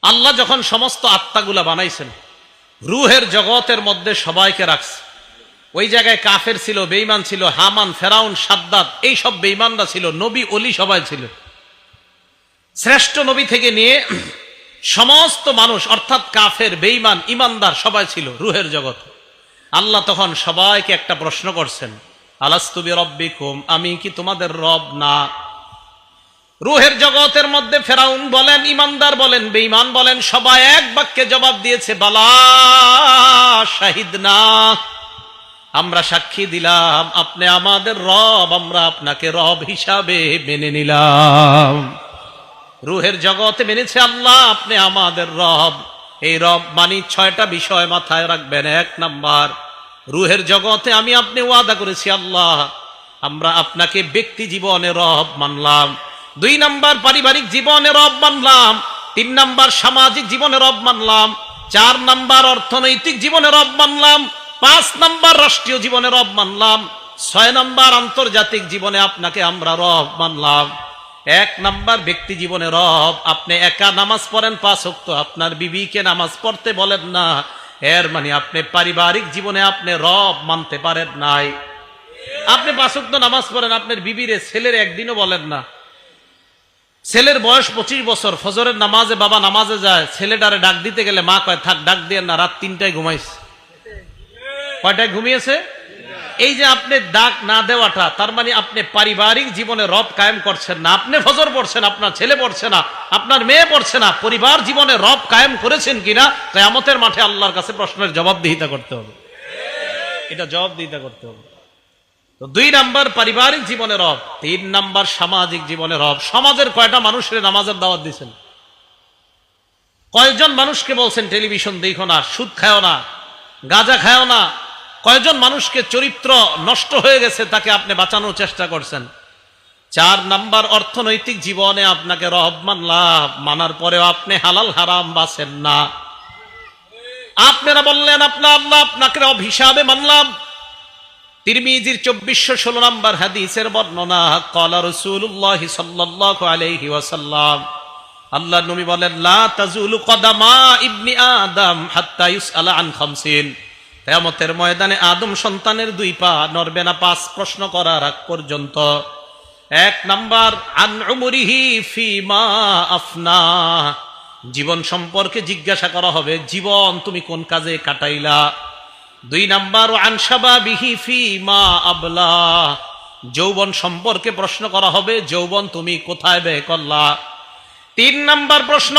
আল্লাহ যখন সমস্ত আত্মাগুলা বানাইছেন, রুহের জগতের মধ্যে সবাইকে রাখছে। ওই জায়গায় কাফের ছিল, বেঈমান ছিল, হামান, ফেরাউন, সাদ্দাত, এই সব বেঈমানরা ছিল, নবী ওলি সবাই ছিল। শ্রেষ্ঠ নবী থেকে নিয়ে সমস্ত মানুষ অর্থাৎ কাফের, বেঈমান, ইমানদার সবাই ছিল রুহের জগৎ। আল্লাহ তখন সবাইকে একটা প্রশ্ন করছেন, আলাস্তু বিরব্বিকুম, আমি কি তোমাদের রব না? রুহের জগতের মধ্যে ফেরাউন বলেন, ইমানদার বলেন, বেঈমান বলেন, সবাই এক বাক্যে জবাব দিয়েছে, বালা শাহিদনা, আমরা সাক্ষী দিলাম আপনি আমাদের রব, আমরা আপনাকে রব হিসাবে মেনে নিলাম। রুহের জগতে মেনেছে আল্লাহ আপনি আমাদের রব। এই রব মানি 6টা বিষয় মাথায় রাখবেন। 1 নাম্বার, রুহের জগতে আমি আপনি ওয়াদা করেছি আল্লাহ আমরা আপনাকে ব্যক্তি জীবনে রব মানলাম। 2 নাম্বার, পারিবারিক জীবনে রব মানলাম। 3 নাম্বার, সামাজিক জীবনে রব মানলাম। 4 নাম্বার, অর্থনৈতিক জীবনে রব মানলাম। 5 নাম্বার, রাষ্ট্রীয় জীবনে রব মানলাম। 6 নাম্বার, আন্তর্জাতিক জীবনে আপনাকে আমরা রব মানলাম। 1 নাম্বার, ব্যক্তি জীবনে রব, আপনি একা নামাজ পড়েন 5 ওয়াক্ত, আপনার বিবিকে নামাজ পড়তে বলেন না, এর মানে আপনি পারিবারিক জীবনে আপনি রব মানতে পারেন নাই। আপনি 5 ওয়াক্ত নামাজ পড়েন, আপনার বিবিরে, ছেলের একদিনও বলেন না। ছেলের বয়স 25 বছর, ফজরের নামাজে বাবা নামাজে যায়, ছেলেটারে ডাক দিতে গেলে মা কয় থাক ডাক দিয়ে না, রাত 3টায় ঘুমাইছে। কয়টায় ঘুমিয়েছে? এই যে আপনি ডাক না দেওয়াটা, তার মানে আপনি পারিবারিক জীবনে রব কায়েম করছেন না। আপনি ফজর পড়ছেন, আপনার ছেলে পড়ছে না, আপনার মেয়ে পড়ছে না, পরিবার জীবনে রব কায়েম করেছেন কিনা কিয়ামতের মাঠে আল্লাহর কাছে প্রশ্নের জবাবদিহিতা করতে হবে। এটা জবাবদিহিতা করতে হবে। তো 2 নাম্বার পারিবারিক জীবনে রব, 3 নাম্বার সামাজিক জীবনে রব। সমাজের কয়টা মানুষের নামাজের দাওয়াত দিয়েছেন? কয়জন মানুষকে বলছেন টেলিভিশন দেখো না, সুদ খাও না, গাঁজা খাও না? কয়জন মানুষকে চরিত্র নষ্ট হয়ে গেছে তাকে আপনি বাঁচানোর চেষ্টা করছেন? 4 নাম্বার, অর্থনৈতিক জীবনে আপনাকে রব মানলাম, মানার পরেও আপনি হালাল হারাম বাছেন না। আপনারা বললেন আপনার আল্লাহ আপনাকে রব হিসাবে মানলাম। তিরমিজির 2416 নাম্বার হাদিসের বর্ণনা, ক্বালা রাসূলুল্লাহ সাল্লাল্লাহু আলাইহি ওয়াসাল্লাম, আল্লাহর নবী বলেন, লা তাজুলু কদামা ইবনি আদম হাত্তা ইউসআলা আন 50। কিয়ামতের ময়দানে আদম সন্তানের 2 পা নড়বে না 5 প্রশ্ন করার আগ পর্যন্ত। 1 নাম্বার, আন উমরিহি ফিমা আফনা, জীবন সম্পর্কে জিজ্ঞাসা করা হবে, জীবন তুমি কোন কাজে কাটাইলা। 2 নাম্বার, আন শাবাবিহি ফিমা আবলা, যৌবন সম্পর্কে প্রশ্ন করা হবে, যৌবন তুমি কোথায় ব্যয় করলা। 3 নাম্বার প্রশ্ন,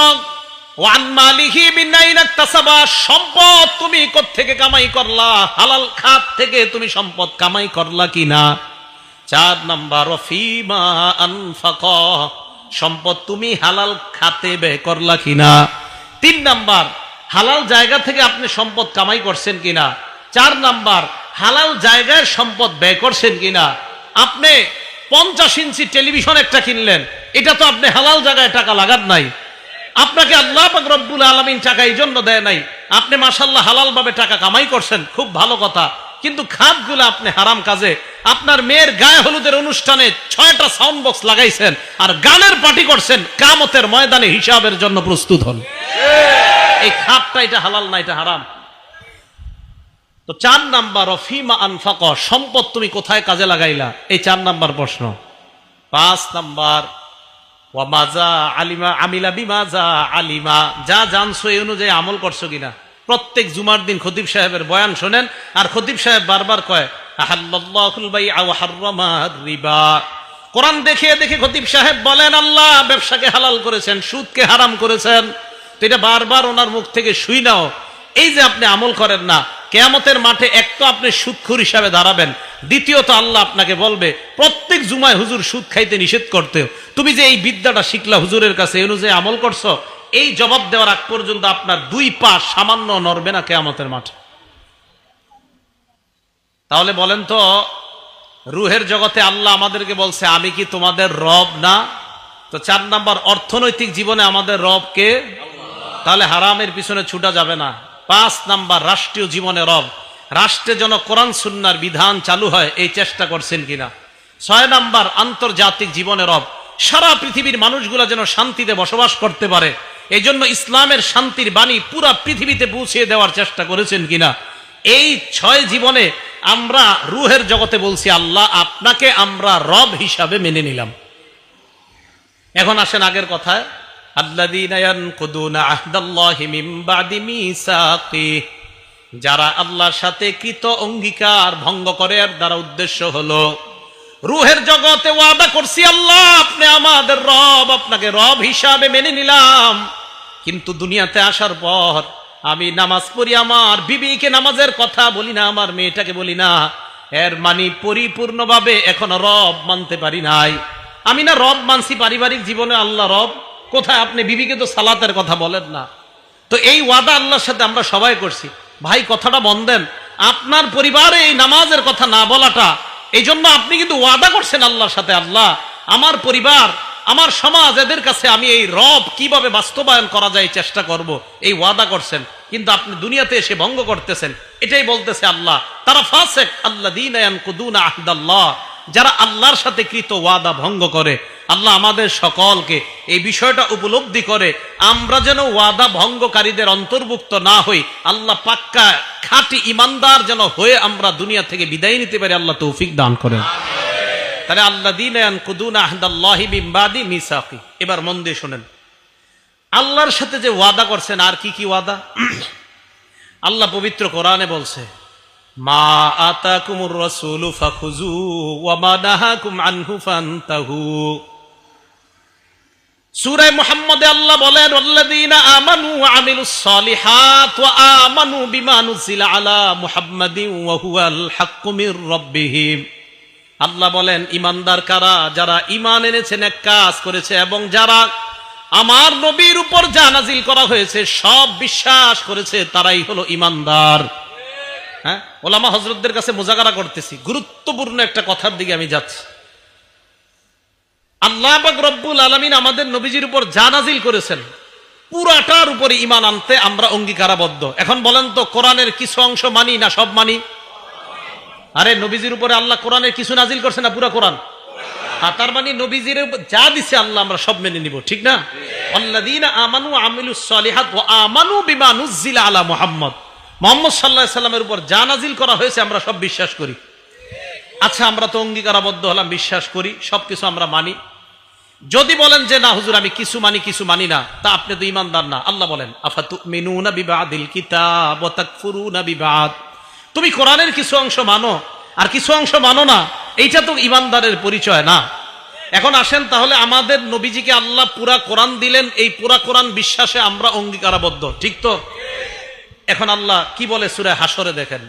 ওয়ান মালিহি মিন আইনা ইকতাসাবা, সম্পদ তুমি কোত্থেকে কামাই করলা, হালাল খাত থেকে তুমি সম্পদ কামাই করলা কিনা। 4 নাম্বার, ফিমা আনফাকা, সম্পদ তুমি হালাল খাতে ব্যয় করলা কিনা। 3 নাম্বার, হালাল জায়গা থেকে আপনি সম্পদ কামাই করছেন কিনা। 4 নাম্বার, হালাল জায়গায় সম্পদ ব্যয় করছেন কিনা। আপনি 50 ইঞ্চি টেলিভিশন একটা কিনলেন, এটা তো আপনি হালাল জায়গায় টাকা লাগান নাই। আপনাকে আল্লাহ পাক রব্বুল আলামিন টাকা এই জন্য দেয় নাই। আপনি মাশাআল্লাহ হালাল ভাবে টাকা কামাই করছেন, খুব ভালো কথা, কিন্তু খাতগুলো আপনি হারাম কাজে। আপনার মেয়ের গায়ে হলুদের অনুষ্ঠানে 6টা সাউন্ড বক্স লাগাইছেন আর গানের পার্টি করছেন, কিয়ামতের ময়দানে হিসাবের জন্য প্রস্তুত হন। এই খাতটা এটা হালাল না, এটা হারাম। তো 4 নাম্বার, ফিমা আনফাকা, সম্পদ তুমি কোথায় কাজে লাগাইলা, এই 4 নাম্বার প্রশ্ন। 5 নাম্বার, ওয়ামাজা আলিমা আমিলা বিমাজা আলিমা, যা জানছো এই অনুযায়ী আমল করছো কিনা। প্রত্যেক জুমার দিন খতিব সাহেবের বয়ান শোনেন, আর খতিব সাহেব বারবার কয় আহাল্লাল্লাহুল বাইআ ওয়া হাররামা রিবা। কোরআন দেখে দেখে খতিব সাহেব বলেন আল্লাহ ব্যবসাকে হালাল করেছেন, সুদকে হারাম করেছেন। তো এটা বারবার ওনার মুখ থেকে শুই নাও। এই যে আপনি আমল করেন না, কিয়ামতের মাঠে এক তো আপনি সুদখোর হিসাবে দাঁড়াবেন, দ্বিতীয়ত আল্লাহ আপনাকে বলবে প্রত্যেক জুমায় হুজুর সুদ খাইতে নিষেধ করতে, তুমি যে এই বিদ্যাটা শিখলা হুজুরের কাছে এই অনুযায়ী আমল করছো, এই জবাব দেওয়ার আগ পর্যন্ত আপনার 2 পা সামান্য নড়বে না কিয়ামতের মাঠে। তাহলে বলেন তো, রুহের জগতে আল্লাহ আমাদেরকে বলছে আমি কি তোমাদের রব না? তো 4 নাম্বার, অর্থনৈতিক জীবনে আমাদের রব কে? তাহলে হারামের পিছনে ছুটা যাবে না। 5 নাম্বার, রাষ্ট্রীয় জীবনে রব, রাষ্ট্রে যেন কোরআন সুন্নাহর বিধান চালু হয় এই চেষ্টা করছেন কিনা। 6 নাম্বার, আন্তর্জাতিক জীবনে রব, সারা পৃথিবীর মানুষগুলা যেন শান্তিতে বসবাস করতে পারে এই জন্য ইসলামের শান্তির বাণী পুরা পৃথিবীতে পৌঁছে দেওয়ার চেষ্টা করেছেন কিনা। এই 6 জীবনে আমরা রুহের জগতে বলছি আল্লাহ আপনাকে আমরা রব হিসাবে মেনে নিলাম। এখন আসেন আগের কথায়, আল্লাযীনা ইয়ানকুদুনা আহদাল্লাহি মিন বাদি মিসাকিহি, যারা আল্লাহর সাথে কৃত অঙ্গীকার ভঙ্গ করে, এর দ্বারা উদ্দেশ্য হলো রুহের জগতে ওয়াদা করছি আল্লাহ আপনি আমাদের রব, আপনাকে রব হিসাবে মেনে নিলাম, কিন্তু দুনিয়াতে আসার পর আমি নামাজ পড়ি, আমার বিবিকে নামাজের কথা বলি না, আমার মেয়েটাকে বলি না, এর মানে পরিপূর্ণভাবে এখনো রব মানতে পারি নাই। আমি না রব মানছি পারিবারিক জীবনে, আল্লাহ রব কোথায়? আপনি বিবিকে তো সালাতের কথা বলেন না। তো এই ওয়াদা আল্লাহর সাথে আমরা সবাই করছি। ভাই কথাটা মন দেন, আপনার পরিবারে এই নামাজের কথা না বলাটা, এই জন্য আপনি কিন্তু ওয়াদা করছেন আল্লাহর সাথে, আল্লাহ আমার পরিবার, আমার সমাজ, এদের কাছে আমি এই রব কিভাবে বাস্তবায়ন করা যায় চেষ্টা করব, এই ওয়াদা করছেন, কিন্তু আপনি দুনিয়াতে এসে ভঙ্গ করতেছেন। এটাই বলতেছে আল্লাহ, তারা ফাসিক আল্লাযীনা ইয়ানকুদুনা আহদাল্লাহ, যারা আল্লাহর সাথে কৃত ওয়াদা ভঙ্গ করে। আল্লাহ আমাদের সকলকে এই বিষয়টা উপলব্ধি করে আমরা যেন ওয়াদা ভঙ্গকারীদের অন্তর্ভুক্ত না হই, আল্লাহ পাক্কা খাঁটি ইমানদার যেন হয়ে আমরা দুনিয়া থেকে বিদায় নিতে পারি, আল্লাহ তৌফিক দান করেন। তাহলে আল্লাযীনা ইয়ানকুদুনা আহদাল্লাহি মিন বাদি মিসাকি। এবার মন দিয়ে শুনেন, আল্লাহর সাথে যে ওয়াদা করছেন, আর কি কি ওয়াদা আল্লাহ পবিত্র কোরআনে বলছে, মা আতাকুমুর রাসূলু ফাখুযু ওয়া মা নাহাকুম আনহু ফান্তাহু। সূরা মুহাম্মদে আল্লাহ বলেন, ওয়াল্লাযীনা আমানু ওয়া আমিলুস সালিহাত ওয়া আমানু বিমা নুজিলা আলা মুহাম্মাদিন ওয়া হুয়াল হাক্কু মির রাব্বিহিম। আল্লাহ বলেন ঈমানদার কারা? যারা ঈমান এনেছে, নেক কাজ করেছে, এবং যারা আমার নবীর উপর যা নাজিল করা হয়েছে সব বিশ্বাস করেছে, তারাই হলো ঈমানদার। হ্যাঁ, ওলামা হযরতদের কাছে মুজাকারা করতেছি, গুরুত্বপূর্ণ একটা কথার দিকে আমি যাচ্ছি। আল্লাহ পাক রব্বুল আলামিন আমাদের নবীজির উপর যা নাজিল করেছেন পুরাটার উপরে ঈমান আনতে আমরা অঙ্গীকারাবদ্ধ। এখন বলেন তো, কোরআনের কিছু অংশ মানি না সব মানি? আরে নবীজির উপরে আল্লাহ কোরআনের কিছু নাজিল করছে না পুরা কোরআন? তার মানে নবীজির যা দিছে আল্লাহ আমরা সব মেনে নিব, ঠিক না? আল্লাযীনা আমানু ওয়া আমিলুস সালিহাত ওয়া আমানু বিমা নুজিলা আলা মুহাম্মদ, মুহাম্মদ সাল্লাল্লাহু আলাইহি সাল্লামের উপর যা নাজিল করা হয়েছে আমরা সব বিশ্বাস করি। আচ্ছা, আমরা তো অঙ্গীকারাবদ্ধ হলাম, বিশ্বাস করি, সবকিছু আমরা মানি। যদি বলেন যে না হুজুর আমি কিছু মানি কিছু মানি না, তা আপনি তো ঈমানদার না। আল্লাহ বলেন, আফাতুমিনুনা বিবাদিল কিতাব ওয়া তাকফুরুনা বিবাদ। তুমি কোরআনের কিছু অংশ মানো আর কিছু অংশ মানো না, এইটা তো ঈমানদারের পরিচয় না। এখন আসেন, তাহলে আমাদের নবীজিকে আল্লাহ পুরা কোরআন দিলেন, এই পুরা কোরআন বিশ্বাসে আমরা অঙ্গীকারাবদ্ধ, ঠিক তো? এখন আল্লাহ কি বলে সূরা হাশরে দেখেন,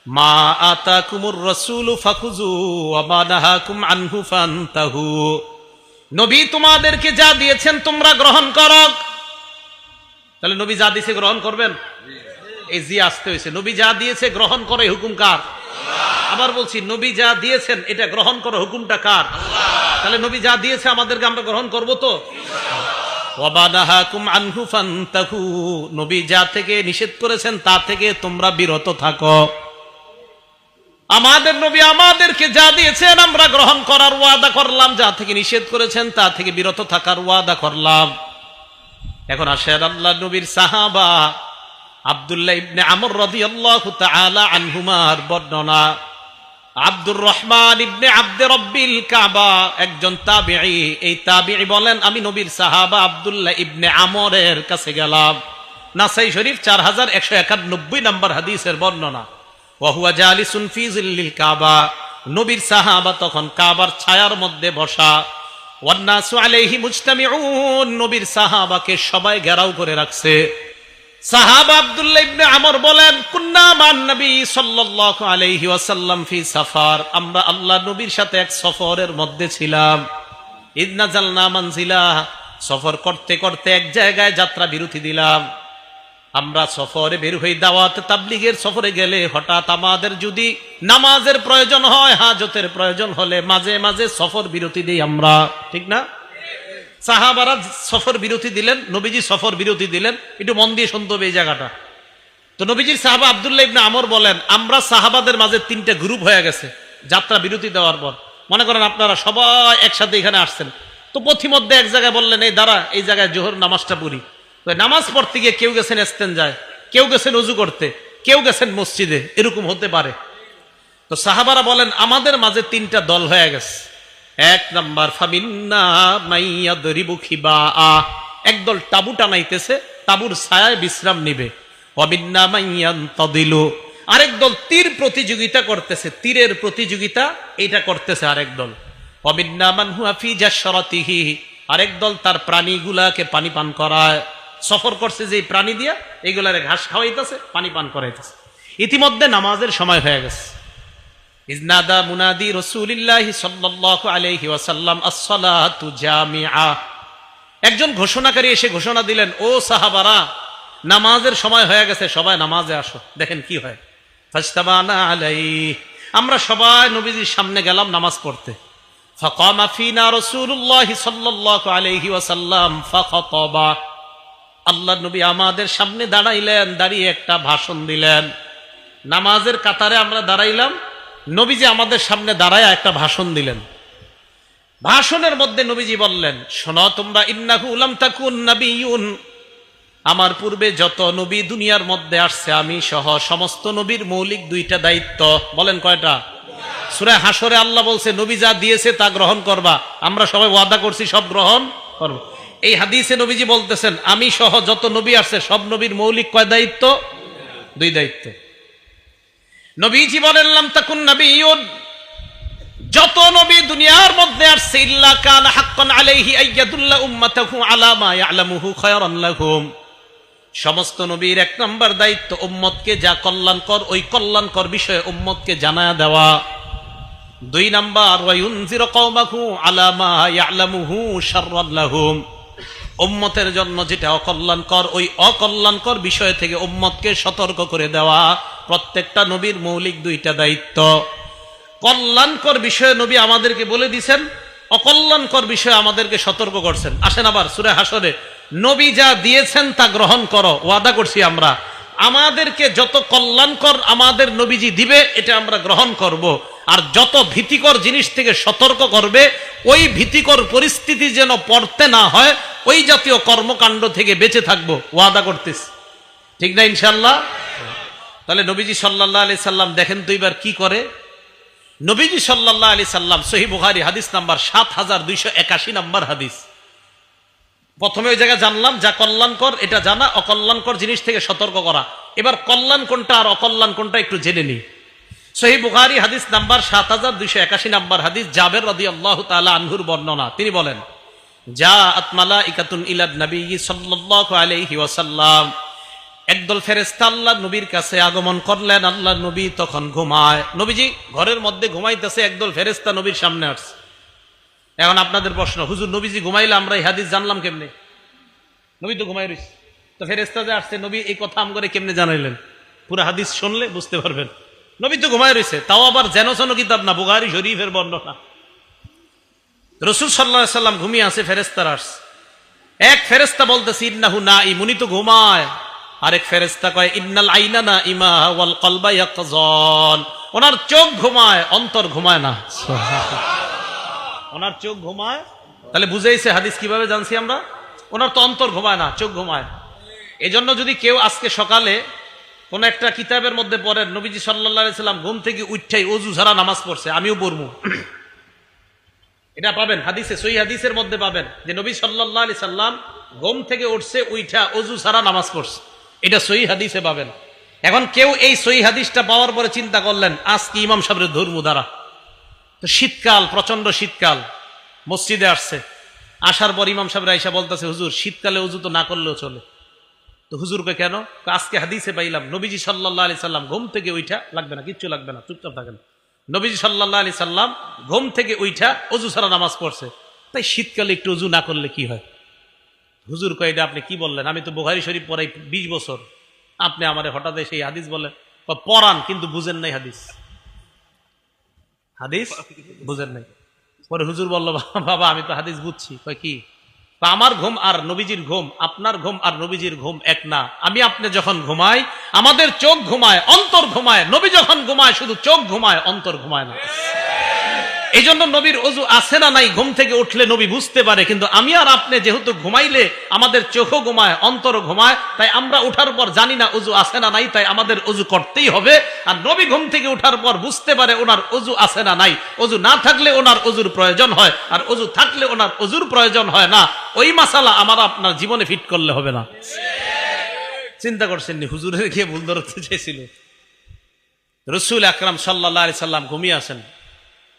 মা আতাকুমুর রাসূলু ফাখুযু ওয়া মা নাহাকুম আনহু ফান্তাহু। নবী তোমাদেরকে যা দিয়েছেন তোমরা গ্রহণ করো। তাহলে নবী যা দিয়েছে গ্রহণ করবেন? এই জি আসতে হয়েছে, নবী যা দিয়েছে গ্রহণ করে, হুকুম কার? আবার বলছি, নবী যা দিয়েছেন এটা গ্রহণ করো, হুকুমটা কার? তাহলে নবী যা দিয়েছে আমাদেরকে আমরা গ্রহণ করব তো? নবী যা থেকে নিষেধ করেছেন তা থেকে তোমরা বিরত থাকো। আমাদের নবী আমাদেরকে যা দিয়েছেন আমরা গ্রহণ করার ওয়াদা করলাম, যা থেকে নিষেধ করেছেন তা থেকে বিরত থাকার ওয়াদা করলাম। এখন আসেন আল্লাহ নবীর সাহাবা আব্দুল্লাহ ইবনে আমর রাদিয়াল্লাহু তাআলা আনহুমার বর্ণনা। আব্দুর রহমান ইবনে আব্দে রব্বিল কাবা একজন তাবিঈ, এই তাবিঈ বলেন আমি নবীর সাহাবা আব্দুল্লাহ ইবনে আমরের কাছে গেলাম। নাসাই শরীফ 4191 নম্বর হাদিসের বর্ণনা। ওয়া হুয়া জালিসুন ফি জিল্লিল কাবা, নবীর সাহাবা তখন কাবার ছায়ার মধ্যে বসা। ওয়ান নাসু আলাইহি মুজতামিউন, নবীর সাহাবাকে সবাই ঘেরাও করে রাখছে। সাহাবা আব্দুল্লাহ ইবনে আমর বলেন, কুন্না মান নবী সাল্লাল্লাহু আলাইহি ওয়াসাল্লাম ফি সাফার, আমরা আল্লাহ নবীর সাথে এক সফরের মধ্যে ছিলাম। ইদ নাযালনা মানজিলা, সফর করতে করতে এক জায়গায় যাত্রা বিরতি দিলাম। আমরা সফরে বের হই, দাওয়াত তাবলীগের সফরে গেলে হঠাৎ আমাদের যদি নামাজের প্রয়োজন হয়, হাজতের প্রয়োজন হলে মাঝে মাঝে সফর বিরতি দেই আমরা, ঠিক না? সাহাবারা সফর বিরতি দিলেন, নবীজি সফর বিরতি দিলেন। একটু মন দিয়ে শুনতে হবে এই জায়গাটা। তো নবীজির সাহাবা আব্দুল্লাহ ইবনে আমর বলেন, আমরা সাহাবাদের মাঝে 3টে গ্রুপ হয়ে গেছে যাত্রা বিরতি দেওয়ার পর। মনে করেন আপনারা সবাই একসাথে এখানে আসছেন, তো পথিমধ্যে এক জায়গায় বললেন এই দাঁড়া, এই জায়গায় জোহর নামাজটা পড়ি। তো নামাজ পড়তে গিয়ে কেউ গেছেন ইস্তেনজায়, কেউ গেছেন ওযু করতে, কেউ গেছেন মসজিদে, এরকম হতে পারে। তো সাহাবারা বলেন আমাদের মাঝে তিনটা দল হয়ে গেছে। এক নাম্বার ফামিন্না মাইয়াদরিবু খিবাআ, একদল তাবু টানাইতেছে, তাবুর ছায়ায় বিশ্রাম নিবে। ওয়ামিন্না মাইয়ানতাদিলু, আরেক দল তীর প্রতিযোগিতা করতেছে, তীরের প্রতিযোগিতা এটা করতেছে আরেক দল। ওয়ামিন্না মান হুয়া ফি জাশরাতিহি, আরেক দল তার প্রাণীগুলাকে পানি পান করায়, সফর করছে যে প্রাণী দিয়া এইগুলারে ঘাস খাওয়াইতেছে, পানি পান করাইতেছে। ইতিমধ্যে নামাজের সময় হয়ে গেছে। ইজনাদা মুনাদি রাসূলিল্লাহি সাল্লাল্লাহু আলাইহি ওয়াসাল্লাম আস-সালাতু জামিআ, একজন ঘোষণাকারী এসে ঘোষণা দিলেন, ও সাহাবারা, নামাজের সময় হয়ে গেছে, সবাই নামাজে আসো। দেখেন কি হয়, ফাজতামানা আলাইহি, আমরা সবাই নবীজির সামনে গেলাম নামাজ পড়তে। ফাকামা ফিনা রাসূলুল্লাহি সাল্লাল্লাহু আলাইহি ওয়াসাল্লাম ফাখাতাবা, আল্লাহর নবী আমাদের সামনে দাঁড়াইলেন, দাঁড়িয়ে একটা ভাষণ দিলেন। নামাজের কাতারে আমরা দাঁড়াইলাম, নবীজি আমাদের সামনে দাঁড়ায় একটা ভাষণ দিলেন। ভাষণের মধ্যে নবীজি বললেন, শোনো তোমরা, ইন্নাহু লাম তাকুন নাবিয়্যুন, আমার পূর্বে যত নবী দুনিয়ার মধ্যে আসছে আমি সহ সমস্ত নবীর মৌলিক দুইটা দায়িত্ব। বলেন কয়টা? সূরা হাসরে আল্লাহ বলছে নবী যা দিয়েছে তা গ্রহণ করবা, আমরা সবাই ওয়াদা করছি সব গ্রহণ করব। এই হাদিসে নবীজি বলতেছেন আমি সহ যত নবী আসছে সব নবীর মৌলিক কয় দায়িত্ব? দুই দায়িত্ব। নবীজি বলেন লাম তাকুন নাবিয়্যুন, যত নবী দুনিয়ার মধ্যে আসছে ইল্লা কানা হাক্কান আলাইহি আইয়াদুল্লা উম্মাতাহু আলা মা ইয়ালামুহু খায়রান লাহুম, সমস্ত নবীর এক নাম্বার দায়িত্ব উম্মতকে যা কল্যাণকর ওই কল্যাণকর বিষয়ে উম্মতকে জানায়া দেওয়া। দুই নাম্বার ওয়ায়ুনজিরু কওমাহু আলা মা ইয়ালামুহু শাররান লাহুম, উম্মতের জন্য যেটা অকল্যাণকর ওই অকল্যাণকর বিষয় থেকে উম্মতকে সতর্ক করে দেওয়া। প্রত্যেকটা নবীর মৌলিক দুইটা দায়িত্ব। কল্যাণকর বিষয়ে নবী আমাদেরকে বলে দিয়েছেন, অকল্যাণকর বিষয়ে আমাদেরকে সতর্ক করছেন। আসেন আবার সূরা হাসরে, নবী যা দিয়েছেন তা গ্রহণ করো, ওয়াদা করছি আমরা, আমাদেরকে যত কল্যাণকর আমাদের নবীজি দিবে এটা আমরা গ্রহণ করব, আর যত ভীতিকর জিনিস থেকে সতর্ক করবে ওই ভীতিকর পরিস্থিতি যেন পড়তে না হয় ওই জাতীয় কর্মকাণ্ড থেকে বেঁচে থাকবো, ওয়াদা করতেছি। ঠিক না ইনশাআল্লাহ? তাহলে নবীজি সাল্লাল্লাহু আলাইহি সাল্লাম দেখেন তো এবার কি করে। নবীজি সাল্লাল্লাহু আলাইহি সাল্লাম, সহিহ বুখারী হাদিস নাম্বার ৭২৮১ নাম্বার হাদিস। প্রথমে ওই জায়গায় জানলাম যা কল্যাণকর এটা জানা, অকল্যাণকর জিনিস থেকে সতর্ক করা। এবার কল্যাণ কোনটা আর অকল্যাণ কোনটা একটু জেনে নিই। সহিহ বুখারী হাদিস নাম্বার ৭২৮১ নাম্বার হাদিস, জাবের রাদিয়াল্লাহু তাআলা আনহুর বর্ণনা। তিনি বলেন, জাআত মালাইকাতুন ইলা নবী সাল্লাল্লাহু আলাইহি ওয়াসাল্লাম, একদল ফেরেশতা আল্লাহর নবীর কাছে আগমন করলেন। আল্লাহর নবী তখন ঘুমায়, নবীজি ঘরের মধ্যে ঘুমাইতেছে, একদল ফেরেশতা নবীর সামনে আসছে। এখন আপনাদের প্রশ্ন, হুজুর নবীজি ঘুমাইলে আমরা এই হাদিস জানলাম কেমনে? নবী তো ঘুমাই রইছে, তো ফেরেশতা যে আসছে নবী এই কথা আমগরে কেমনে জানাইলেন? পুরো হাদিস শুনলে বুঝতে পারবেন। নবী তো ঘুমাই রইছে, তাও আবার যেন কিতাব না, বুখারী শরীফের বর্ণনা। রাসূল সাল্লাল্লাহু আলাইহি সাল্লাম ঘুমিয়ে আছে, ফেরেশতারা আসছে। এক ফেরেশতা বলতেছে ইন্নাহু নাঈম, উনি তো ঘুমায়। আরেক ফেরেশতা কয় ইন্নাল আইনা নাঈমা ওয়াল কলবা ইয়াকযান, ওনার চোখ ঘুমায় অন্তর ঘুমায় না। ওনার চোখ ঘুমায়, তাহলে বুঝাইছে হাদিস কিভাবে জানছি আমরা? ওনার তো অন্তর ঘুমায় না, চোখ ঘুমায়। এজন্য যদি কেউ আজকে সকালে কোন একটা কিতাবের মধ্যে পড়েন নবীজি সাল্লাল্লাহু আলাইহি সাল্লাম ঘুম থেকে উঠাই ওযু ছাড়া নামাজ পড়ছে, আমিও পড়বো, এটা পাবেন হাদিসে, সহিহ হাদিসের মধ্যে পাবেন যে নবী সাল্লাল্লাহু আলাইহি সাল্লাম ঘুম থেকে উঠছে, উঠা ওযু ছাড়া নামাজ পড়ছে, এটা সহিহ হাদিসে পাবেন। এখন কেউ এই সহিহ হাদিসটা পাওয়ার পরে চিন্তা করলেন আজকে ইমাম সাহেবের ধর্ম দ্বারা, তো শীতকাল, প্রচন্ড শীতকাল, মসজিদে আসছে, আসার পর ইমাম সাহেব আয়েশা বলতেছে হুজুর শীতকালে ওযু তো না করলেও চলে। তো হুজুরকে কেন? আজকে হাদিসে পাইলাম নবীজি সাল্লাল্লাহু আলাইহি সাল্লাম ঘুম থেকে উঠা, লাগবে না কিচ্ছু লাগবে না, চুপচাপ থাকেন, নবীজি সাল্লাল্লাহু আলাইহি সাল্লাম ঘুম থেকে উঠা ওযু ছাড়া নামাজ পড়ছে, তাই শীতকালে একটু ওযু না করলে কি হয়? হুজুর কয় এটা আপনি কি বললেন? আমি তো বুখারী শরীফ পড়াই 20 বছর, আপনি আমারে হঠাৎ সেই হাদিস বলে পড়ান, কিন্তু বুঝেন নাই হাদিস, হাদিস বুঝেন নাই। পরে হুজুর বলল বাবা আমি তো হাদিস বুঝছি। কয় কি? আমার ঘুম আর নবীজির ঘুম, আপনার ঘুম আর নবীজির ঘুম এক না। আমি আপনি যখন ঘুমাই আমাদের চোখ ঘুমায়, অন্তর ঘুমায়, নবী যখন ঘুমায় শুধু চোখ ঘুমায়, অন্তর ঘুমায় না। এই জন্য নবীর অজু আছে না নাই ঘুম থেকে উঠলে নবী বুঝতে পারে, কিন্তু আমি আর আপনি যেহেতু ঘুমাইলে আমাদের চোখও ঘুমায়, অন্তরও ঘুমায়, তাই আমরা উঠার পর জানি না অজু আছে না নাই, তাই আমাদের অজু করতেই হবে। আর নবী ঘুম থেকে উঠার পর বুঝতে পারে ওনার অজু আছে না নাই। অজু না থাকলে ওনার অজুর প্রয়োজন হয়, আর অজু থাকলে ওনার অজুর প্রয়োজন হয় না। ওই মাসালা আমার আপনার জীবনে ফিট করলে হবে না। চিন্তা করছেন নি হুজুরের গিয়ে ভুল ধরতে চেয়েছিল। রাসূল আকরাম সাল্লাল্লাহু আলাইহি সাল্লাম ঘুমিয়ে আছেন,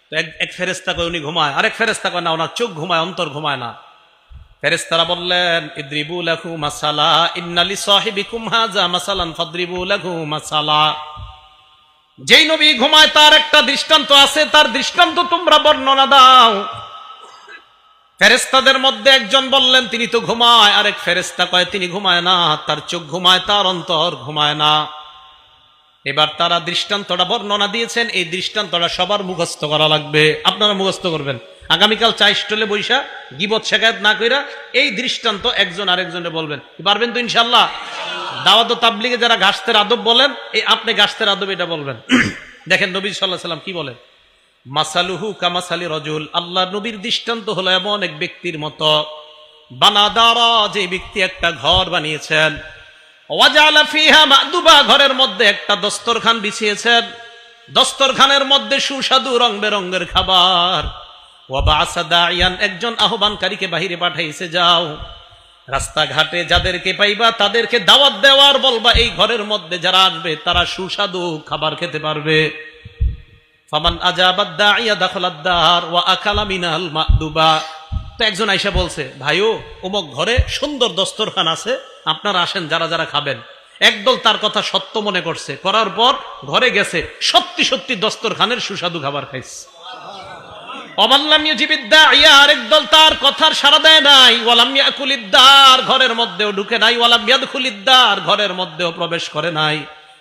তো এক ফেরেশতা কয় উনি ঘুমায়, আরেক ফেরেশতা কয় না ওনার চোখ ঘুমায়, অন্তর ঘুমায় না। ফেরেশতারা বললেন ইদরিবু লাহু মাসালা ইন্না লিসাহিবিকুম হাযা মাসালান ফাদরিবু লাহু মাসালা। যেই নবী ঘুমায় তার একটা দৃষ্টান্ত আছে, তার দৃষ্টান্ত তোমরা বর্ণনা দাও। ফেরেশতাদের মধ্যে একজন বললেন তিনি তো ঘুমায়, আরেক ফেরেশতা কয় তিনি ঘুমায় না, তার চোখ ঘুমায়, তার অন্তর ঘুমায় না। এবার তারা দৃষ্টান্তটা বর্ণনা দিয়েছেন, এই দৃষ্টান্তটা সবার মুখস্থ করা লাগবে। আপনারা মুখস্থ করবেন, আগামীকাল চা স্টলে বৈশা গিবত শেখায়ত না কইরা এই দৃষ্টান্ত একজন আরেকজনে বলবেন। পারবেন তো ইনশাআল্লাহ? দাওয়াত ও তাবলীগে যারা গাছতের আদব বলেন, এই আপনি গাছতের আদব এটা বলবেন। দেখেন নবী সাল্লাল্লাহু আলাইহি সাল্লাম কি বলেন, মাসালুহু কামাসালি রাজুল, আল্লাহ নবীর দৃষ্টান্ত হলো এমন এক ব্যক্তির মতো, বানাদারা, যে ব্যক্তি একটা ঘর বানিয়েছেন, ওয়াজালা ফিহা মাদুবা, ঘরের মধ্যে একটা দস্তরখান বিছিয়েছেন, দস্তরখানের মধ্যে সুস্বাদু রং বেরঙের খাবার, ওয়াবাসা দাইয়ান, একজন আহ্বানকারীকে বাহিরে পাঠাইছে, যাও রাস্তাঘাটে যাদেরকে পাইবা তাদেরকে দাওয়াত দেওয়ার বলবা এই ঘরের মধ্যে যারা আসবে তারা সুস্বাদু খাবার খেতে পারবে। ফামান আজাবাদ দাইয়া দাখালাদ দার ওয়া আকালা মিনাল মাদুবা। তো একজন আইসা বলছে, ভাইও অমুক ঘরে সুন্দর দস্তরখান আছে, আপনারা আসেন যারা যারা খাবেন। একদল তার কথা সত্য মনে করছে, করার পর ঘরে গেছে, সত্যি সত্যি দস্তরখানের সুস্বাদু খাবার খাইছে। অমাল্লাম ইউজিবিদ দাইয়া, আরেক দল তার কথার সাড়া দেয় নাই, ওয়ালাম ইয়াকুলিদ দার, ঘরের মধ্যেও ঢুকে নাই, ওয়ালাম ইয়াদখুলিদ দার, ঘরের মধ্যেও প্রবেশ করে নাই,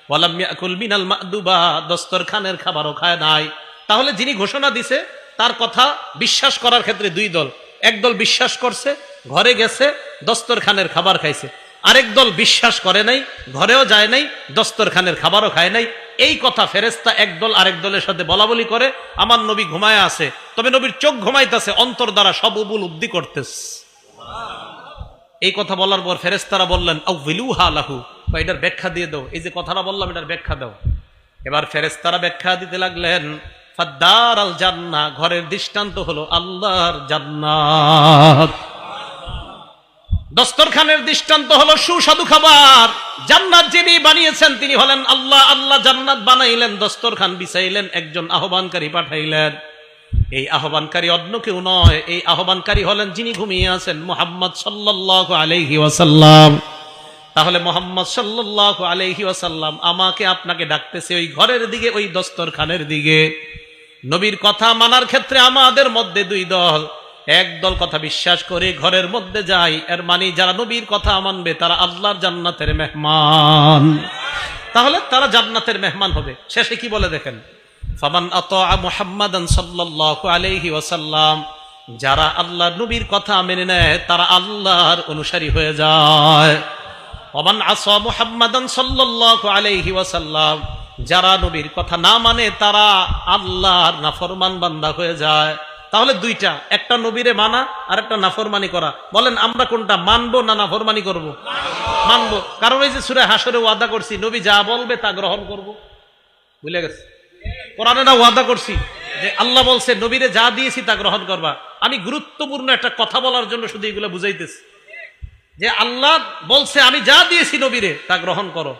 ওয়ালাম ইয়াকুল মিনাল মাদুবা, দস্তরখানের খাবারও খায় নাই। তাহলে যিনি ঘোষণা দিছে তার কথা বিশ্বাস করার ক্ষেত্রে দুই দল, একদল বিশ্বাস করছে, ঘরে গেছে, দস্তরখানের খাবার খাইছে, আরেক দল বিশ্বাস করে নাই, ঘরেও যায় নাই, দস্তরখানের খাবারও খায় নাই। এই কথা ফেরেশতা একদল আরেক দলের সাথে বলা বলি করে, আমার নবী ঘুমায় আছে, তবে নবীর চোখ ঘুমাইতেছে, অন্তর দ্বারা সব উপলব্ধি করতেছে। এই কথা বলার পর ফেরেশতারা বললেন আউযিলুহা লাহু, এটার ব্যাখ্যা দিয়ে দাও, এই যে কথাটা বললাম এটার ব্যাখ্যা দাও। এবার ফেরেশতারা ব্যাখ্যা দিতে লাগলেন, ফাদ্দার আল জান্নাহ, ঘরের দৃষ্টান্ত হলো আল্লাহর জান্নাত, দস্তরখানের দৃষ্টান্ত হলো সুস্বাদু খাবার। জান্নাত যিনি বানিয়েছেন তিনি হলেন আল্লাহ, আল্লাহ জান্নাত বানাইলেন, দস্তরখান বিছাইলেন, একজন আহ্বানকারী পাঠাইলেন। এই আহ্বানকারী অন্য কেউ নয়, এই আহ্বানকারী হলেন যিনি ঘুমিয়ে আছেন, মুহাম্মদ সাল্লাল্লাহু আলাইহি ওয়াসাল্লাম। তাহলে মুহাম্মদ সাল্লাল্লাহু আলাইহি ওয়াসাল্লাম আমাকে আপনাকে ডাকতেছে ওই ঘরের দিকে, ওই দস্তরখানের দিকে। নবীর কথা মানার ক্ষেত্রে আমাদের মধ্যে দুই দল, এক দল কথা বিশ্বাস করে ঘরের মধ্যে যায়, এর মানে যারা নবীর কথা মানবে তারা আল্লাহর জান্নাতের মেহমান, তাহলে তারা জান্নাতের মেহমান হবে। শেষে কি বলে দেখেন, ফামান আতা মুহাম্মাদান সাল্লাল্লাহু আলাইহি ওয়াসাল্লাম, যারা আল্লাহর নবীর কথা মেনে নেয় তারা আল্লাহর অনুসারী হয়ে যায়। ওমান আসা মুহাম্মাদান সাল্লাল্লাহু আলাইহি ওয়াসাল্লাম, যারা নবীর কথা না মানে তারা আল্লাহর নাফরমান বান্দা হয়ে যায়। তাহলে দুইটা, একটা নবীরে মানা আর একটা নাফরমানি করা। বলেন আমরা কোনটা মানবো না নাফরমানি করব? মানবো, কারণ এই যে সূরা হাসরে ওয়াদা করছি নবী যা বলবে তা গ্রহণ করব। ভুলে গেছে? কোরআনে না ওয়াদা করছি যে আল্লাহ বলছে নবীরে যা দিয়েছি তা গ্রহণ করবা। আমি গুরুত্বপূর্ণ একটা কথা বলার জন্য শুধু এগুলো বুঝাইতেছি যে আল্লাহ বলছে আমি যা দিয়েছি নবীরে তা গ্রহণ করো,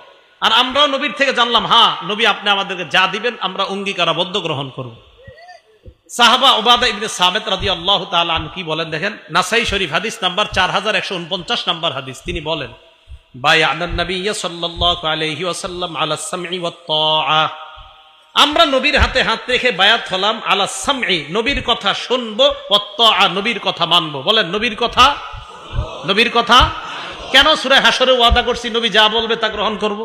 আর আমরাও নবীর থেকে জানলাম হ্যাঁ নবী আপনি আমাদেরকে যা দিবেন আমরা অঙ্গীকারাবদ্ধ গ্রহণ করব। সাহাবা উবাদা ইবনে সামিত রাদিয়াল্লাহু তাআলা আনহু কি বলেন দেখেন, নাসাই শরীফ হাদিস নাম্বার 4149 নাম্বার হাদিস। তিনি বলেন, বায়া'নান নাবিয়্য সাল্লাল্লাহু আলাইহি ওয়াসাল্লাম আলা সামঈ ওয়াত তাআ, আমরা নবীর হাতে হাত রেখে বায়াত হলাম, আলা সামঈ, নবীর কথা শুনবো, ওয়াত তাআ, নবীর কথা মানবো। বলেন নবীর কথা, নবীর কথা কেন সূরা হাসরে ওয়াদা করছি নবী যা বলবে তা গ্রহণ করব।